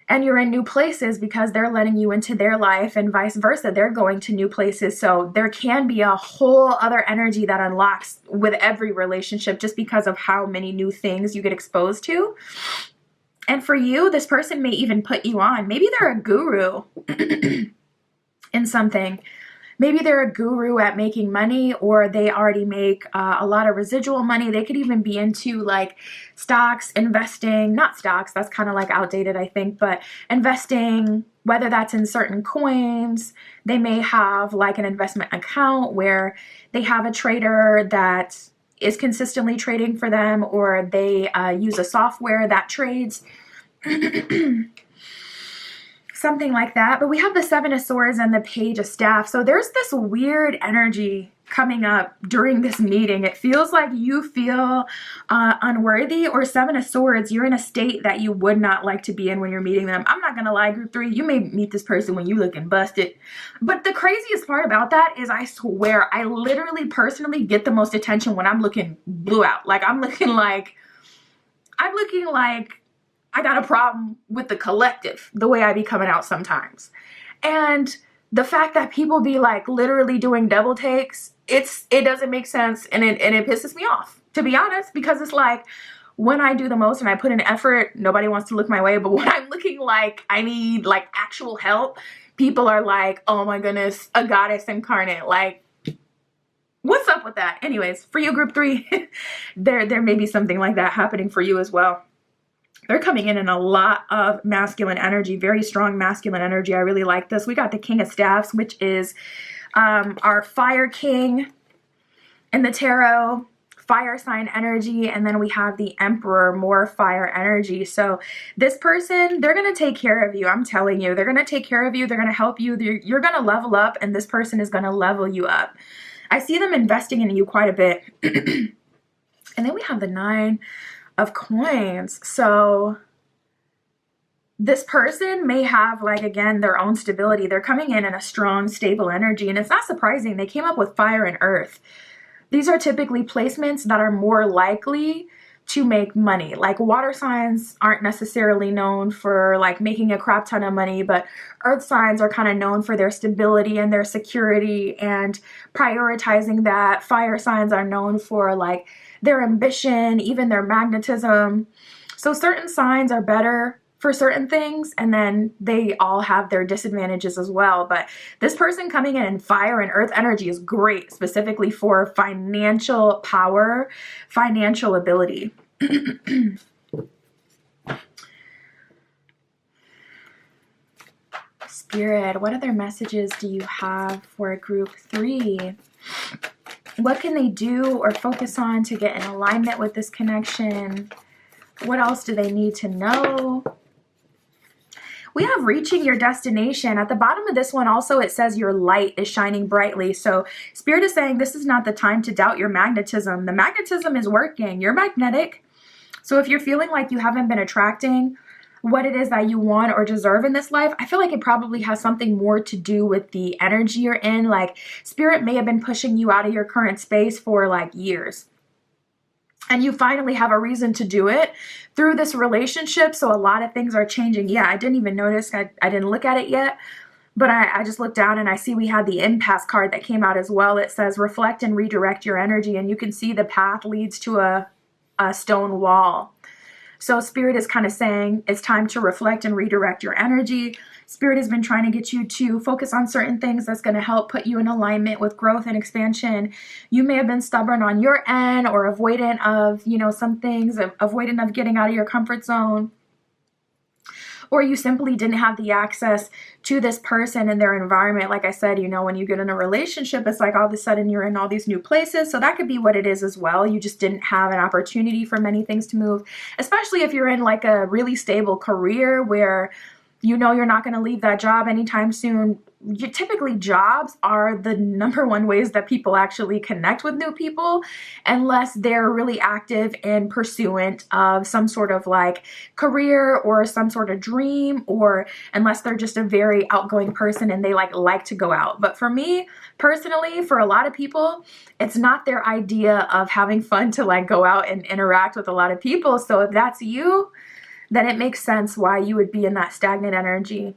And you're in new places because they're letting you into their life, and vice versa. They're going to new places. So there can be a whole other energy that unlocks with every relationship just because of how many new things you get exposed to. And for you, this person may even put you on. Maybe they're a guru in something. Maybe they're a guru at making money, or they already make a lot of residual money. They could even be into like stocks, investing, not stocks, that's kind of like outdated, I think, but investing, whether that's in certain coins. They may have like an investment account where they have a trader that is consistently trading for them, or they use a software that trades. Something like that. But we have the 7 of Swords and the Page of Staff. So there's this weird energy coming up during this meeting. It feels like you feel unworthy, or Seven of Swords, you're in a state that you would not like to be in when you're meeting them. I'm not gonna lie, group 3, you may meet this person when you looking busted. But the craziest part about that is, I swear, I literally personally get the most attention when I'm looking blue out. Like I'm looking like I got a problem with the collective, the way I be coming out sometimes. And the fact that people be like literally doing double takes, it doesn't make sense, and it pisses me off, to be honest, because it's like, when I do the most and I put in effort, nobody wants to look my way. But when I'm looking like I need like actual help, people are like, oh my goodness, a goddess incarnate. Like, what's up with that? Anyways, for you, group 3, there may be something like that happening for you as well. They're coming in a lot of masculine energy, very strong masculine energy. I really like this. We got the King of Staffs, which is our fire king in the tarot, fire sign energy. And then we have the Emperor, more fire energy. So this person, they're going to take care of you. I'm telling you, they're going to take care of you. They're going to help you. You're going to level up, and this person is going to level you up. I see them investing in you quite a bit. And then we have the 9 of Coins. So this person may have, like, again, their own stability. They're coming in a strong, stable energy. And it's not surprising. They came up with fire and earth. These are typically placements that are more likely to make money. Like, water signs aren't necessarily known for like making a crap ton of money, but earth signs are kind of known for their stability and their security and prioritizing that. Fire signs are known for like their ambition, even their magnetism. So certain signs are better for certain things, and then they all have their disadvantages as well. But this person coming in fire and earth energy is great, specifically for financial power, financial ability. Spirit, what other messages do you have for group 3? What can they do or focus on to get in alignment with this connection? What else do they need to know? We have reaching your destination. At the bottom of this one also, it says your light is shining brightly. So Spirit is saying this is not the time to doubt your magnetism. The magnetism is working. You're magnetic. So if you're feeling like you haven't been attracting what it is that you want or deserve in this life, I feel like it probably has something more to do with the energy you're in. Like, Spirit may have been pushing you out of your current space for like years. And you finally have a reason to do it through this relationship. So a lot of things are changing. Yeah, I didn't even notice. I didn't look at it yet. But I just looked down and I see we had the impasse card that came out as well. It says reflect and redirect your energy. And you can see the path leads to a stone wall. So Spirit is kind of saying it's time to reflect and redirect your energy. Spirit has been trying to get you to focus on certain things that's going to help put you in alignment with growth and expansion. You may have been stubborn on your end or avoidant of, some things, avoidant of getting out of your comfort zone. Or you simply didn't have the access to this person and their environment. Like I said, when you get in a relationship, it's like all of a sudden you're in all these new places. So that could be what it is as well. You just didn't have an opportunity for many things to move, especially if you're in like a really stable career where you're not going to leave that job anytime soon. Typically jobs are the #1 ways that people actually connect with new people, unless they're really active in pursuant of some sort of like career or some sort of dream, or unless they're just a very outgoing person and they like to go out. But for me personally, for a lot of people, it's not their idea of having fun to like go out and interact with a lot of people. So if that's you, then it makes sense why you would be in that stagnant energy.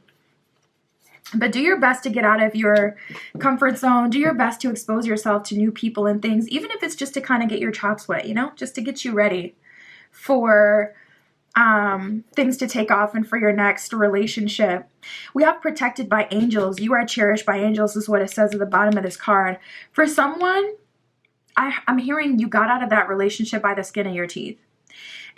But do your best to get out of your comfort zone. Do your best to expose yourself to new people and things, even if it's just to kind of get your chops wet, just to get you ready for things to take off and for your next relationship. We have protected by angels. You are cherished by angels is what it says at the bottom of this card. For someone, I'm hearing you got out of that relationship by the skin of your teeth.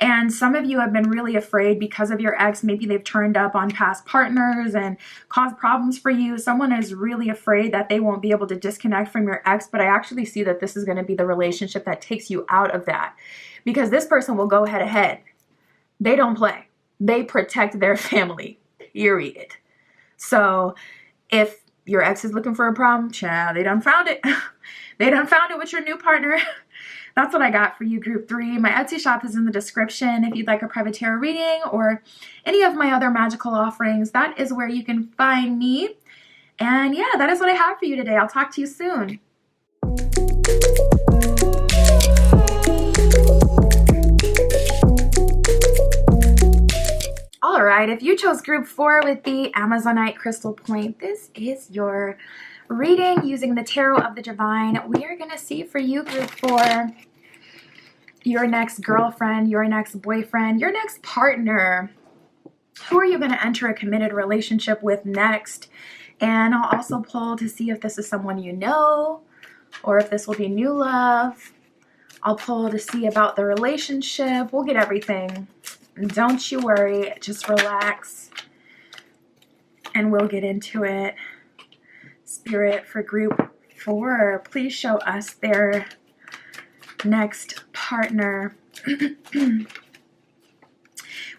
And some of you have been really afraid because of your ex. Maybe they've turned up on past partners and caused problems for you. Someone is really afraid that they won't be able to disconnect from your ex. But I actually see that this is going to be the relationship that takes you out of that, because this person will go head to head. They don't play. They protect their family, period. So if Your ex is looking for a problem? Child, they done found it. They done found it with your new partner. That's what I got for you, group 3. My Etsy shop is in the description. If you'd like a private tarot reading or any of my other magical offerings, that is where you can find me. And yeah, that is what I have for you today. I'll talk to you soon. All right, if you chose group 4 with the Amazonite crystal point, this is your reading using the Tarot of the Divine. We are going to see for you, group 4, your next girlfriend, your next boyfriend, your next partner. Who are you going to enter a committed relationship with next? And I'll also pull to see if this is someone you know or if this will be new love. I'll pull to see about the relationship. We'll get everything. Don't you worry. Just relax. And we'll get into it. Spirit for group 4, please show us their next partner.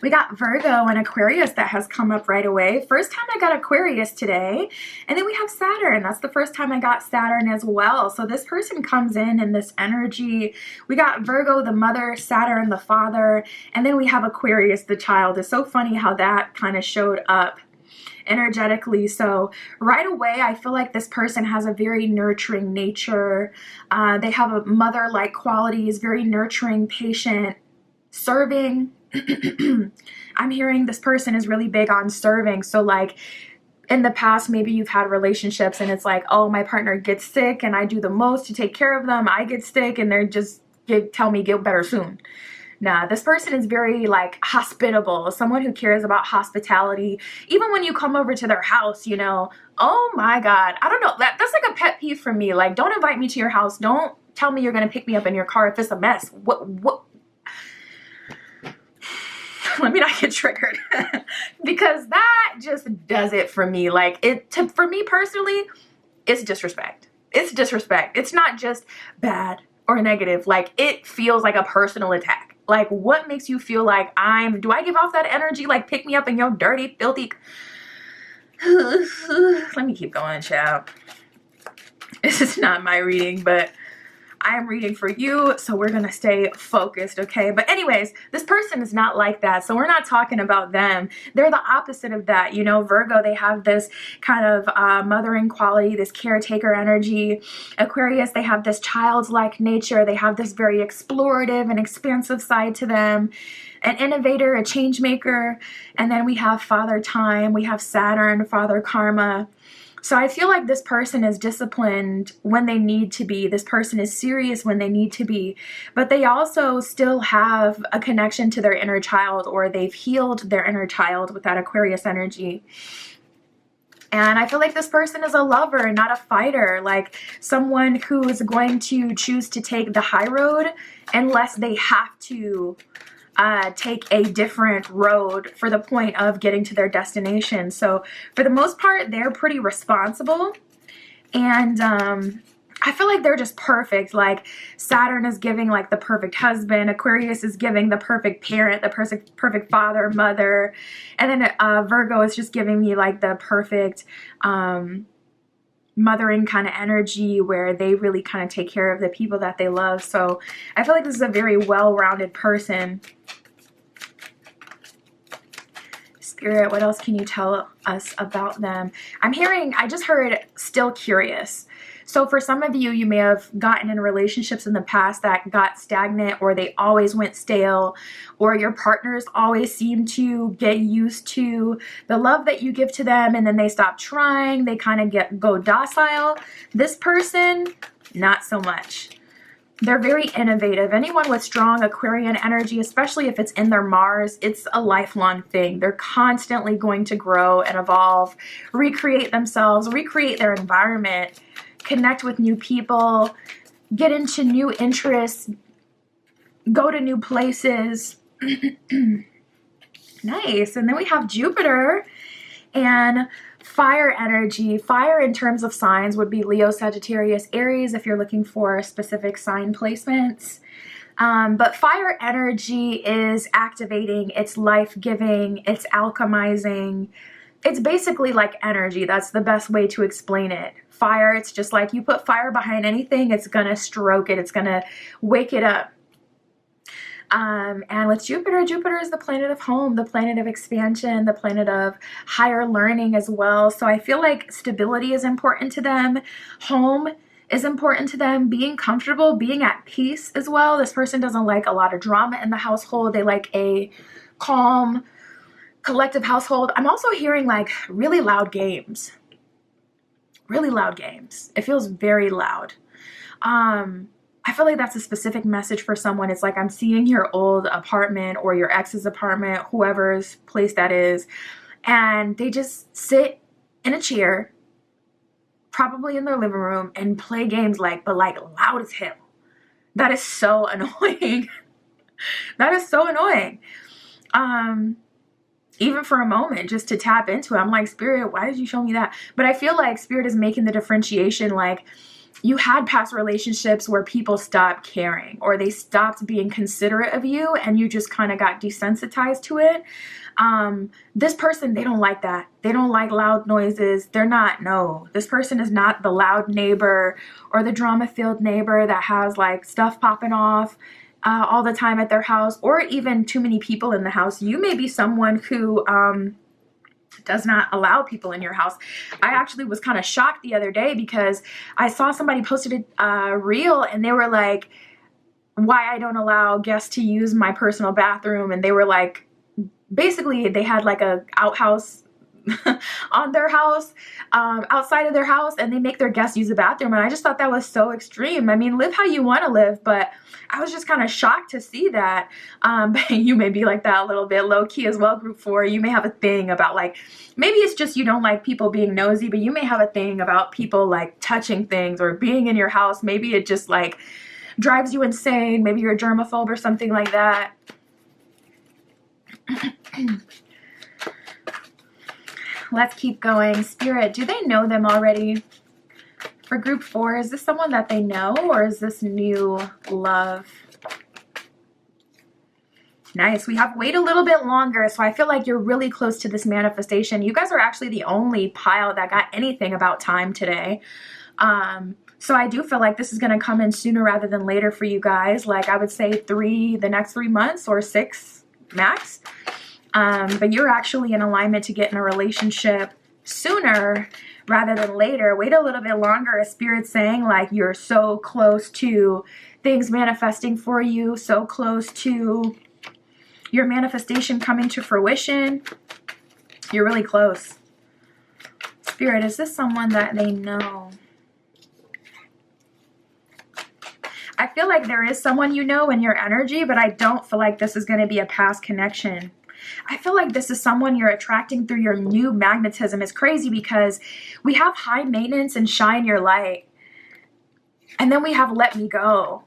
We got Virgo and Aquarius that has come up right away. First time I got Aquarius today. And then we have Saturn. That's the first time I got Saturn as well. So this person comes in this energy. We got Virgo, the mother, Saturn, the father, and then we have Aquarius, the child. It's so funny how that kind of showed up energetically. So right away, I feel like this person has a very nurturing nature. They have a mother-like qualities, very nurturing, patient, serving. I'm hearing this person is really big on serving. So like in the past, maybe you've had relationships and it's like, oh, my partner gets sick and I do the most to take care of them. I get sick and they're just tell me get better soon. Nah, this person is very like hospitable, someone who cares about hospitality. Even when you come over to their house, you know, oh my God, I don't know. That's like a pet peeve for me. Like, don't invite me to your house. Don't tell me you're going to pick me up in your car if it's a mess. What? Let me not get triggered because that just does it for me. Like for me personally, it's disrespect. It's disrespect. It's not just bad or negative. Like it feels like a personal attack. Like what makes you feel like do I give off that energy? Like pick me up in your dirty, filthy. Let me keep going, child. This is not my reading, but I am reading for you, so we're going to stay focused, okay? But anyways, this person is not like that, so we're not talking about them. They're the opposite of that. You know, Virgo, they have this kind of mothering quality, this caretaker energy. Aquarius, they have this childlike nature. They have this very explorative and expansive side to them. An innovator, a change maker. And then we have Father Time. We have Saturn, Father Karma. So I feel like this person is disciplined when they need to be. This person is serious when they need to be. But they also still have a connection to their inner child, or they've healed their inner child with that Aquarius energy. And I feel like this person is a lover, not a fighter. Like someone who is going to choose to take the high road unless they have to take a different road for the point of getting to their destination. So for the most part, they're pretty responsible. And I feel like they're just perfect. Like Saturn is giving like the perfect husband. Aquarius is giving the perfect parent, the perfect father, mother. And then Virgo is just giving me like the perfect mothering kind of energy where they really kind of take care of the people that they love. So I feel like this is a very well-rounded person. Spirit, what else can you tell us about them? I just heard still curious. So for some of you, you may have gotten in relationships in the past that got stagnant, or they always went stale, or your partners always seem to get used to the love that you give to them and then they stop trying. They kind of go docile. This person, not so much. They're very innovative. Anyone with strong Aquarian energy, especially if it's in their Mars, it's a lifelong thing. They're constantly going to grow and evolve, recreate themselves, recreate their environment, connect with new people, get into new interests, go to new places. Nice. And then we have Jupiter and fire energy. Fire in terms of signs would be Leo, Sagittarius, Aries if you're looking for specific sign placements. But fire energy is activating, it's life-giving, it's alchemizing. it's basically like energy. That's the best way to explain it. Fire, it's just like you put fire behind anything, it's gonna stroke it, it's gonna wake it up. And with Jupiter, Jupiter is the planet of home, the planet of expansion, the planet of higher learning as well. So I feel like stability is important to them. Home is important to them. Being comfortable, being at peace as well. This person doesn't like a lot of drama in the household. They like a calm, collective household. I'm also hearing like really loud games. Really loud games. It feels very loud. I feel like that's a specific message for someone. It's like I'm seeing your old apartment or your ex's apartment, whoever's place that is, and they just sit in a chair, probably in their living room, and play games but like loud as hell. That is so annoying. That is so annoying. Even for a moment, just to tap into it, I'm like, Spirit, why did you show me that? But I feel like Spirit is making the differentiation, like, you had past relationships where people stopped caring or they stopped being considerate of you and you just kind of got desensitized to it. This person, they don't like that. They don't like loud noises. No, this person is not the loud neighbor or the drama-filled neighbor that has like stuff popping off all the time at their house, or even too many people in the house. You may be someone who does not allow people in your house. I actually was kind of shocked the other day because I saw somebody posted a reel and they were like, why I don't allow guests to use my personal bathroom. And they were like, basically they had like a outhouse on their house, outside of their house, and they make their guests use the bathroom. And I just thought that was so extreme. I mean, live how you want to live, but I was just kind of shocked to see that. But you may be like that a little bit low key as well, group 4. You may have a thing about like, maybe it's just you don't like people being nosy, but you may have a thing about people like touching things or being in your house. Maybe it just like drives you insane. Maybe you're a germaphobe or something like that. Let's keep going. Spirit, do they know them already? For group 4, is this someone that they know or is this new love? Nice. We have wait a little bit longer, so I feel like you're really close to this manifestation. You guys are actually the only pile that got anything about time today. So I do feel like this is going to come in sooner rather than later for you guys. Like I would say the next 3 months or 6 max. But you're actually in alignment to get in a relationship sooner rather than later. Wait a little bit longer. A Spirit saying like you're so close to things manifesting for you, so close to your manifestation coming to fruition. You're really close. Spirit, is this someone that they know? I feel like there is someone you know in your energy, but I don't feel like this is going to be a past connection. I feel like this is someone you're attracting through your new magnetism. It's crazy because we have high maintenance and shine your light. And then we have let me go.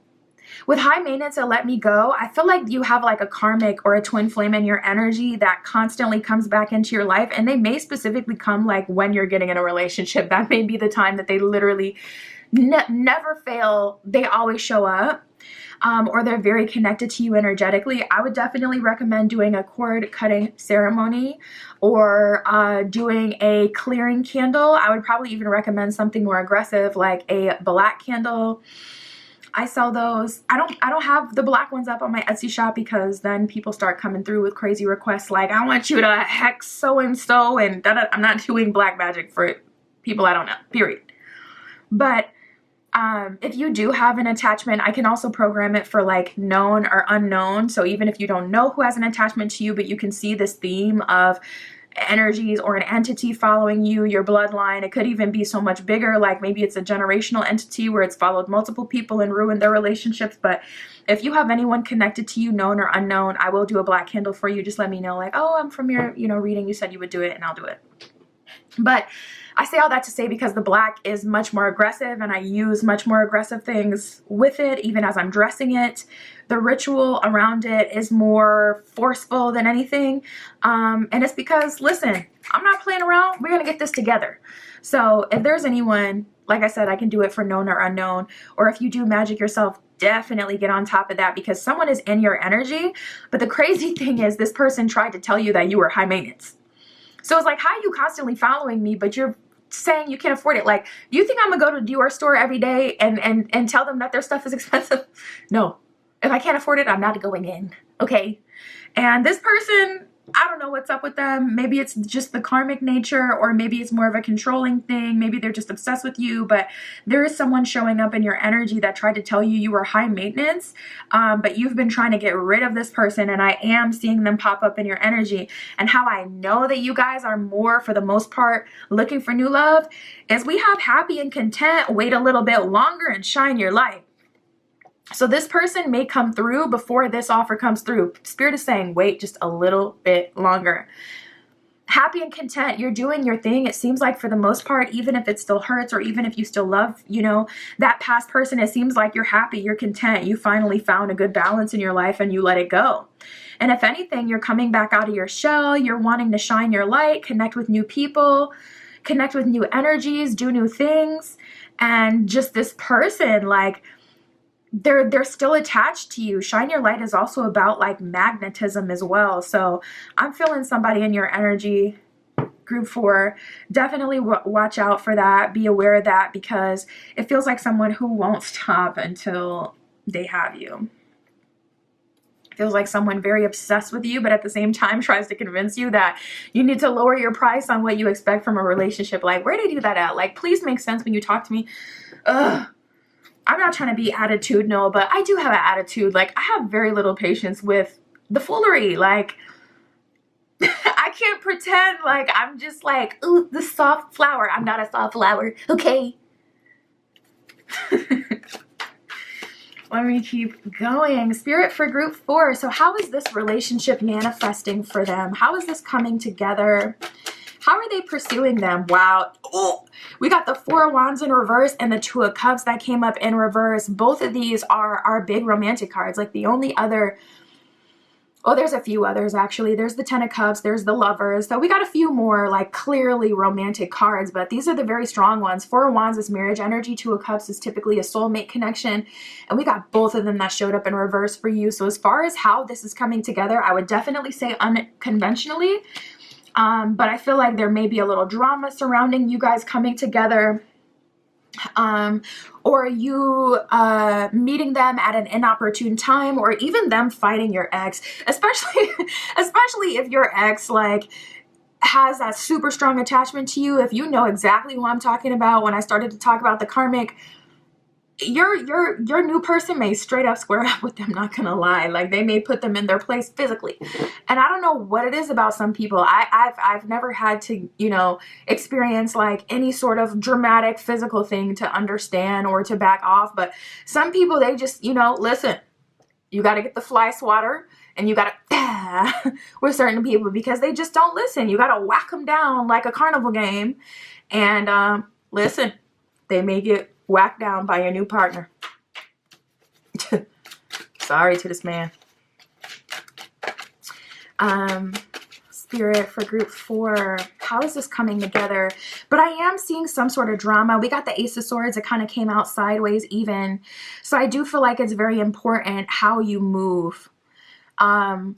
With high maintenance and let me go, I feel like you have like a karmic or a twin flame in your energy that constantly comes back into your life. And they may specifically come like when you're getting in a relationship. That may be the time that they literally never fail. They always show up. Or they're very connected to you energetically. I would definitely recommend doing a cord cutting ceremony or doing a clearing candle. I would probably even recommend something more aggressive like a black candle. I sell those. I don't have the black ones up on my Etsy shop because then people start coming through with crazy requests like, I want you to hex so-and-so and da-da. I'm not doing black magic for people I don't know, period. But if you do have an attachment, I can also program it for like known or unknown. So even if you don't know who has an attachment to you, but you can see this theme of energies or an entity following you, your bloodline. It could even be so much bigger, like maybe it's a generational entity where it's followed multiple people and ruined their relationships. But if you have anyone connected to you, known or unknown, I will do a black candle for you. Just let me know like, oh, I'm from your, reading. You said you would do it, and I'll do it. But I say all that to say because the black is much more aggressive and I use much more aggressive things with it, even as I'm dressing it. The ritual around it is more forceful than anything. And it's because, listen, I'm not playing around. We're going to get this together. So if there's anyone, like I said, I can do it for known or unknown. Or if you do magic yourself, definitely get on top of that because someone is in your energy. But the crazy thing is this person tried to tell you that you were high maintenance. So it's like, how are you constantly following me, but you're saying you can't afford it? Like, do you think I'm gonna go to the Dior store every day and tell them that their stuff is expensive? No. If I can't afford it, I'm not going in. Okay. And this person, I don't know what's up with them. Maybe it's just the karmic nature, or maybe it's more of a controlling thing. Maybe they're just obsessed with you, but there is someone showing up in your energy that tried to tell you you were high maintenance, but you've been trying to get rid of this person, and I am seeing them pop up in your energy. And how I know that you guys are more, for the most part, looking for new love is we have happy and content, wait a little bit longer, and shine your light. So this person may come through before this offer comes through. Spirit is saying, wait just a little bit longer. Happy and content, you're doing your thing. It seems like for the most part, even if it still hurts, or even if you still love, you know, that past person, it seems like you're happy, you're content. You finally found a good balance in your life and you let it go. And if anything, you're coming back out of your shell. You're wanting to shine your light, connect with new people, connect with new energies, do new things. And just this person, like, they're still attached to you. Shine your light is also about like magnetism as well. So I'm feeling somebody in your energy, group 4. Definitely watch out for that. Be aware of that, because it feels like someone who won't stop until they have you. It feels like someone very obsessed with you, but at the same time tries to convince you that you need to lower your price on what you expect from a relationship. Like, where did you do that at? Like, please make sense when you talk to me. Ugh. I'm not trying to be attitudinal, but I do have an attitude. Like, I have very little patience with the foolery. Like, I can't pretend like I'm just like, ooh, the soft flower. I'm not a soft flower, okay? Let me keep going. Spirit for group 4. So how is this relationship manifesting for them? How is this coming together? How are they pursuing them? Wow. Oh, we got the 4 of Wands in reverse and the 2 of Cups that came up in reverse. Both of these are our big romantic cards. Like, the only other, oh, there's a few others actually. There's the 10 of Cups, there's the Lovers. So we got a few more like clearly romantic cards, but these are the very strong ones. 4 of Wands is marriage energy. 2 of Cups is typically a soulmate connection. And we got both of them that showed up in reverse for you. So as far as how this is coming together, I would definitely say unconventionally. But I feel like there may be a little drama surrounding you guys coming together, or you meeting them at an inopportune time, or even them fighting your ex, especially if your ex like has that super strong attachment to you. If you know exactly who I'm talking about when I started to talk about the karmic, your new person may straight up square up with them, not gonna lie. Like, they may put them in their place physically. And I don't know what it is about some people. I've never had to, you know, experience like any sort of dramatic physical thing to understand or to back off. But some people, they just, you know, listen, you got to get the fly swatter, and you got to with certain people, because they just don't listen. You got to whack them down like a carnival game. And listen, they may get whacked down by your new partner. Sorry to this man. Spirit for group 4. How is this coming together? But I am seeing some sort of drama. We got the Ace of Swords. It kind of came out sideways even. So I do feel like it's very important how you move.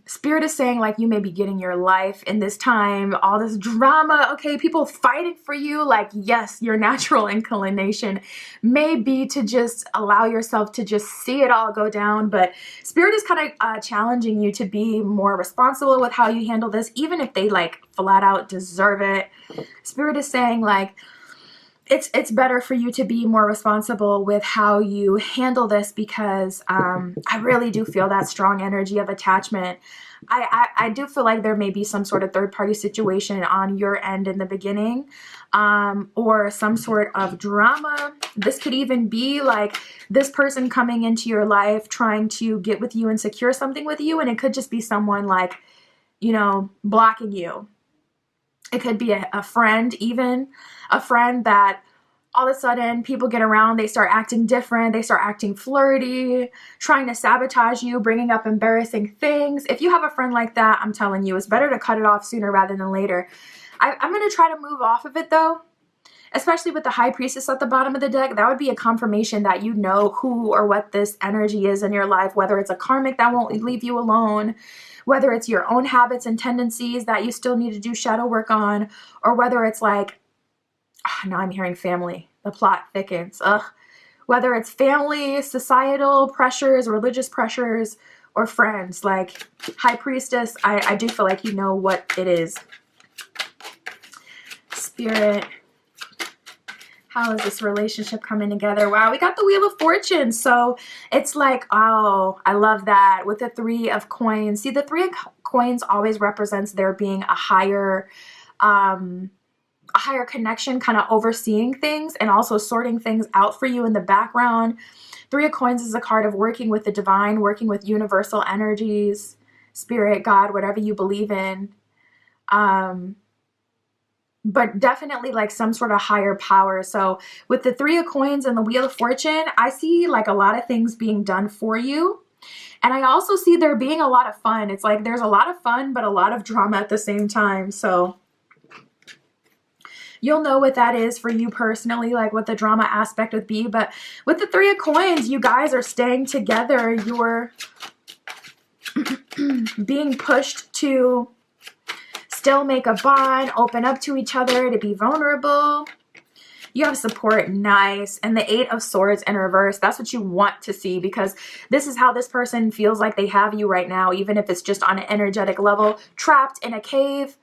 Spirit is saying like you may be getting your life in this time, all this drama, okay, people fighting for you. Like, yes, your natural inclination may be to just allow yourself to just see it all go down, but Spirit is kind of challenging you to be more responsible with how you handle this, even if they like flat out deserve it. Spirit is saying like it's better for you to be more responsible with how you handle this, because I really do feel that strong energy of attachment. I do feel like there may be some sort of third-party situation on your end in the beginning, or some sort of drama. This could even be like this person coming into your life trying to get with you and secure something with you, and it could just be someone like, you know, blocking you. It could be a friend, even a friend that all of a sudden people get around, they start acting different, they start acting flirty, trying to sabotage you, bringing up embarrassing things. If you have a friend like that, I'm telling you, it's better to cut it off sooner rather than later. I'm going to try to move off of it though. especially with the High Priestess at the bottom of the deck, that would be a confirmation that you know who or what this energy is in your life, whether it's a karmic that won't leave you alone, whether it's your own habits and tendencies that you still need to do shadow work on, or whether it's like, oh, now I'm hearing family, the plot thickens, whether it's family, societal pressures, religious pressures, or friends. Like High Priestess, I do feel like you know what it is. Spirit, how is this relationship coming together? Wow, we got the Wheel of Fortune. So it's like, oh, I love that. With the Three of Coins. See, the Three of Coins always represents there being a higher connection, kind of overseeing things and also sorting things out for you in the background. Three of Coins is a card of working with the divine, working with universal energies, spirit, God, whatever you believe in. But definitely like some sort of higher power. So with the Three of Coins and the Wheel of Fortune, I see like a lot of things being done for you. And I also see there being a lot of fun. It's like there's a lot of fun, but a lot of drama at the same time. So you'll know what that is for you personally, like what the drama aspect would be. But with the Three of Coins, you guys are staying together. You're being pushed to still make a bond, open up to each other, to be vulnerable. You have support, nice. And the Eight of Swords in reverse, that's what you want to see, because this is how this person feels like they have you right now, even if it's just on an energetic level, trapped in a cave.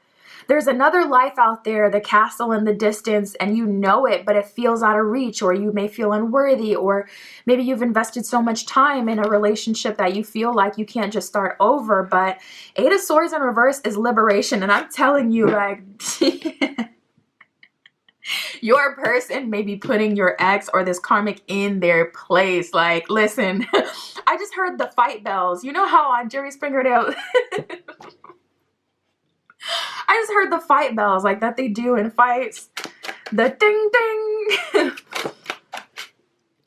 There's another life out there, the castle in the distance, and you know it, but it feels out of reach, or you may feel unworthy, or maybe you've invested so much time in a relationship that you feel like you can't just start over. But Eight of Swords in reverse is liberation, and I'm telling you, like, your person may be putting your ex or this karmic in their place. Like, listen, I just heard the fight bells. You know how on Jerry Springer I just heard the fight bells like that they do in fights. The ding ding.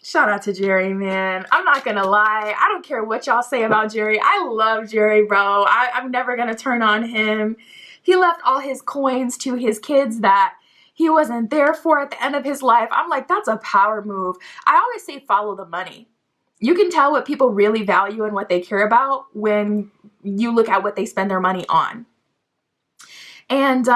Shout out to Jerry, man. I'm not gonna lie. I don't care what y'all say about Jerry. I love Jerry, bro. I'm never gonna turn on him. He left all his coins to his kids that he wasn't there for at the end of his life. I'm like, that's a power move. I always say follow the money. You can tell what people really value and what they care about when you look at what they spend their money on. And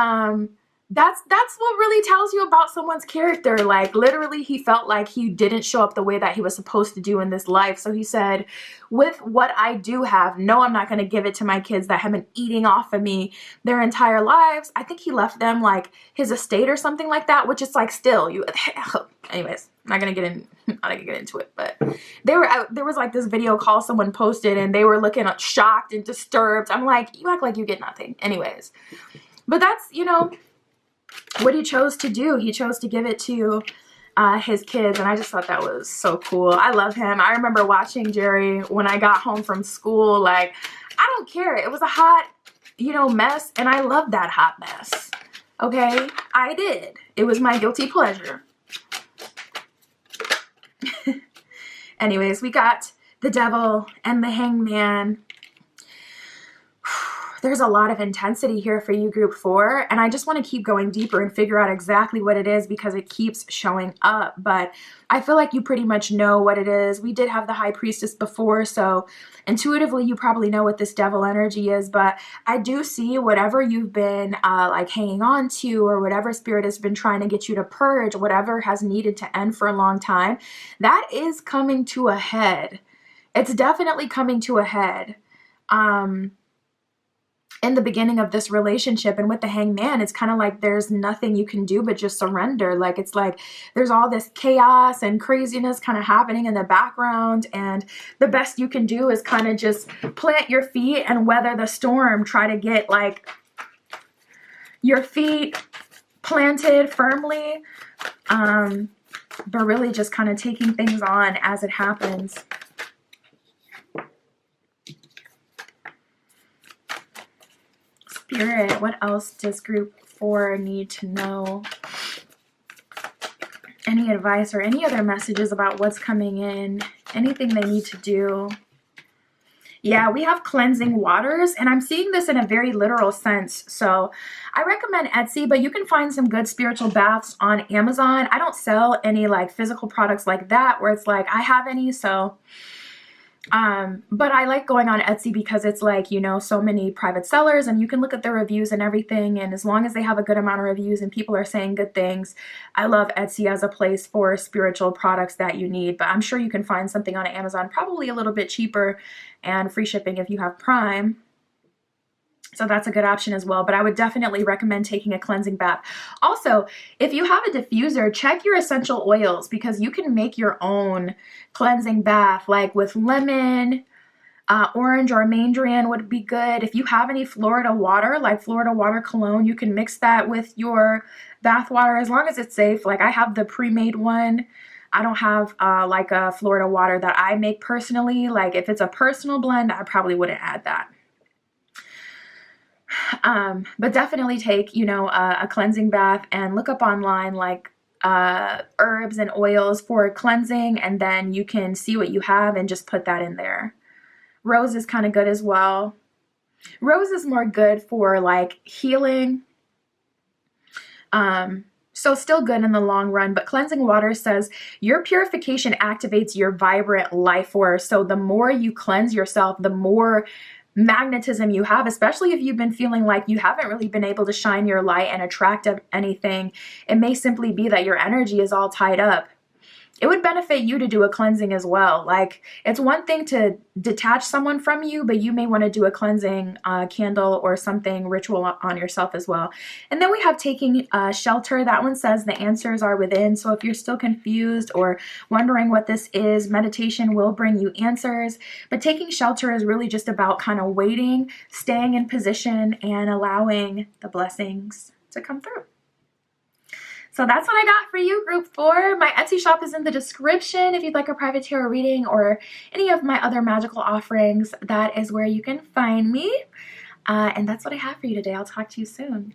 that's what really tells you about someone's character. Like, literally, he felt like he didn't show up the way that he was supposed to do in this life. So he said, with what I do have, no, I'm not going to give it to my kids that have been eating off of me their entire lives. I think he left them like his estate or something like that, which is like still you. Anyways, not gonna get into it, but there was like this video call someone posted and they were looking shocked and disturbed. I'm like, you act like you get nothing. Anyways. But that's, you know, what he chose to do. He chose to give it to his kids, and I just thought that was so cool. I love him. I remember watching Jerry when I got home from school. Like, I don't care. It was a hot, you know, mess, and I loved that hot mess. Okay? I did. It was my guilty pleasure. Anyways, we got the Devil and the Hangman. There's a lot of intensity here for you, Group 4, and I just want to keep going deeper and figure out exactly what it is because it keeps showing up, but I feel like you pretty much know what it is. We did have the High Priestess before, so intuitively you probably know what this devil energy is, but I do see whatever you've been like hanging on to, or whatever spirit has been trying to get you to purge, whatever has needed to end for a long time, that is coming to a head. It's definitely coming to a head. In the beginning of this relationship, and with the Hangman, it's kind of like there's nothing you can do but just surrender. Like, it's like there's all this chaos and craziness kind of happening in the background, and the best you can do is kind of just plant your feet and weather the storm. Try to get like your feet planted firmly, but really just kind of taking things on as it happens. Spirit, what else does Group 4 need to know? Any advice or any other messages about what's coming in? Anything they need to do? Yeah, we have cleansing waters, and I'm seeing this in a very literal sense. So I recommend Etsy, but you can find some good spiritual baths on Amazon. I don't sell any like physical products like that where it's like I have any, so but I like going on Etsy because it's like, you know, so many private sellers and you can look at their reviews and everything. And as long as they have a good amount of reviews and people are saying good things, I love Etsy as a place for spiritual products that you need. But I'm sure you can find something on Amazon, probably a little bit cheaper and free shipping if you have Prime. So that's a good option as well, but I would definitely recommend taking a cleansing bath. Also, if you have a diffuser, check your essential oils because you can make your own cleansing bath, like with lemon, orange or mandarin would be good. If you have any Florida water, like Florida water cologne, you can mix that with your bath water as long as it's safe. Like I have the pre-made one. I don't have like a Florida water that I make personally. Like if it's a personal blend, I probably wouldn't add that. But definitely take, you know, a cleansing bath and look up online like herbs and oils for cleansing, and then you can see what you have and just put that in there. Rose is kind of good as well. Rose is more good for like healing. So still good in the long run, but cleansing water says your purification activates your vibrant life force. So the more you cleanse yourself, the more magnetism you have, especially if you've been feeling like you haven't really been able to shine your light and attract anything. It may simply be that your energy is all tied up. It would benefit you to do a cleansing as well. Like it's one thing to detach someone from you, but you may want to do a cleansing candle or something ritual on yourself as well. And then we have taking shelter. That one says the answers are within. So if you're still confused or wondering what this is, meditation will bring you answers. But taking shelter is really just about kind of waiting, staying in position, and allowing the blessings to come through. So that's what I got for you, group 4. My Etsy shop is in the description if you'd like a private tarot reading or any of my other magical offerings. That is where you can find me. And that's what I have for you today. I'll talk to you soon.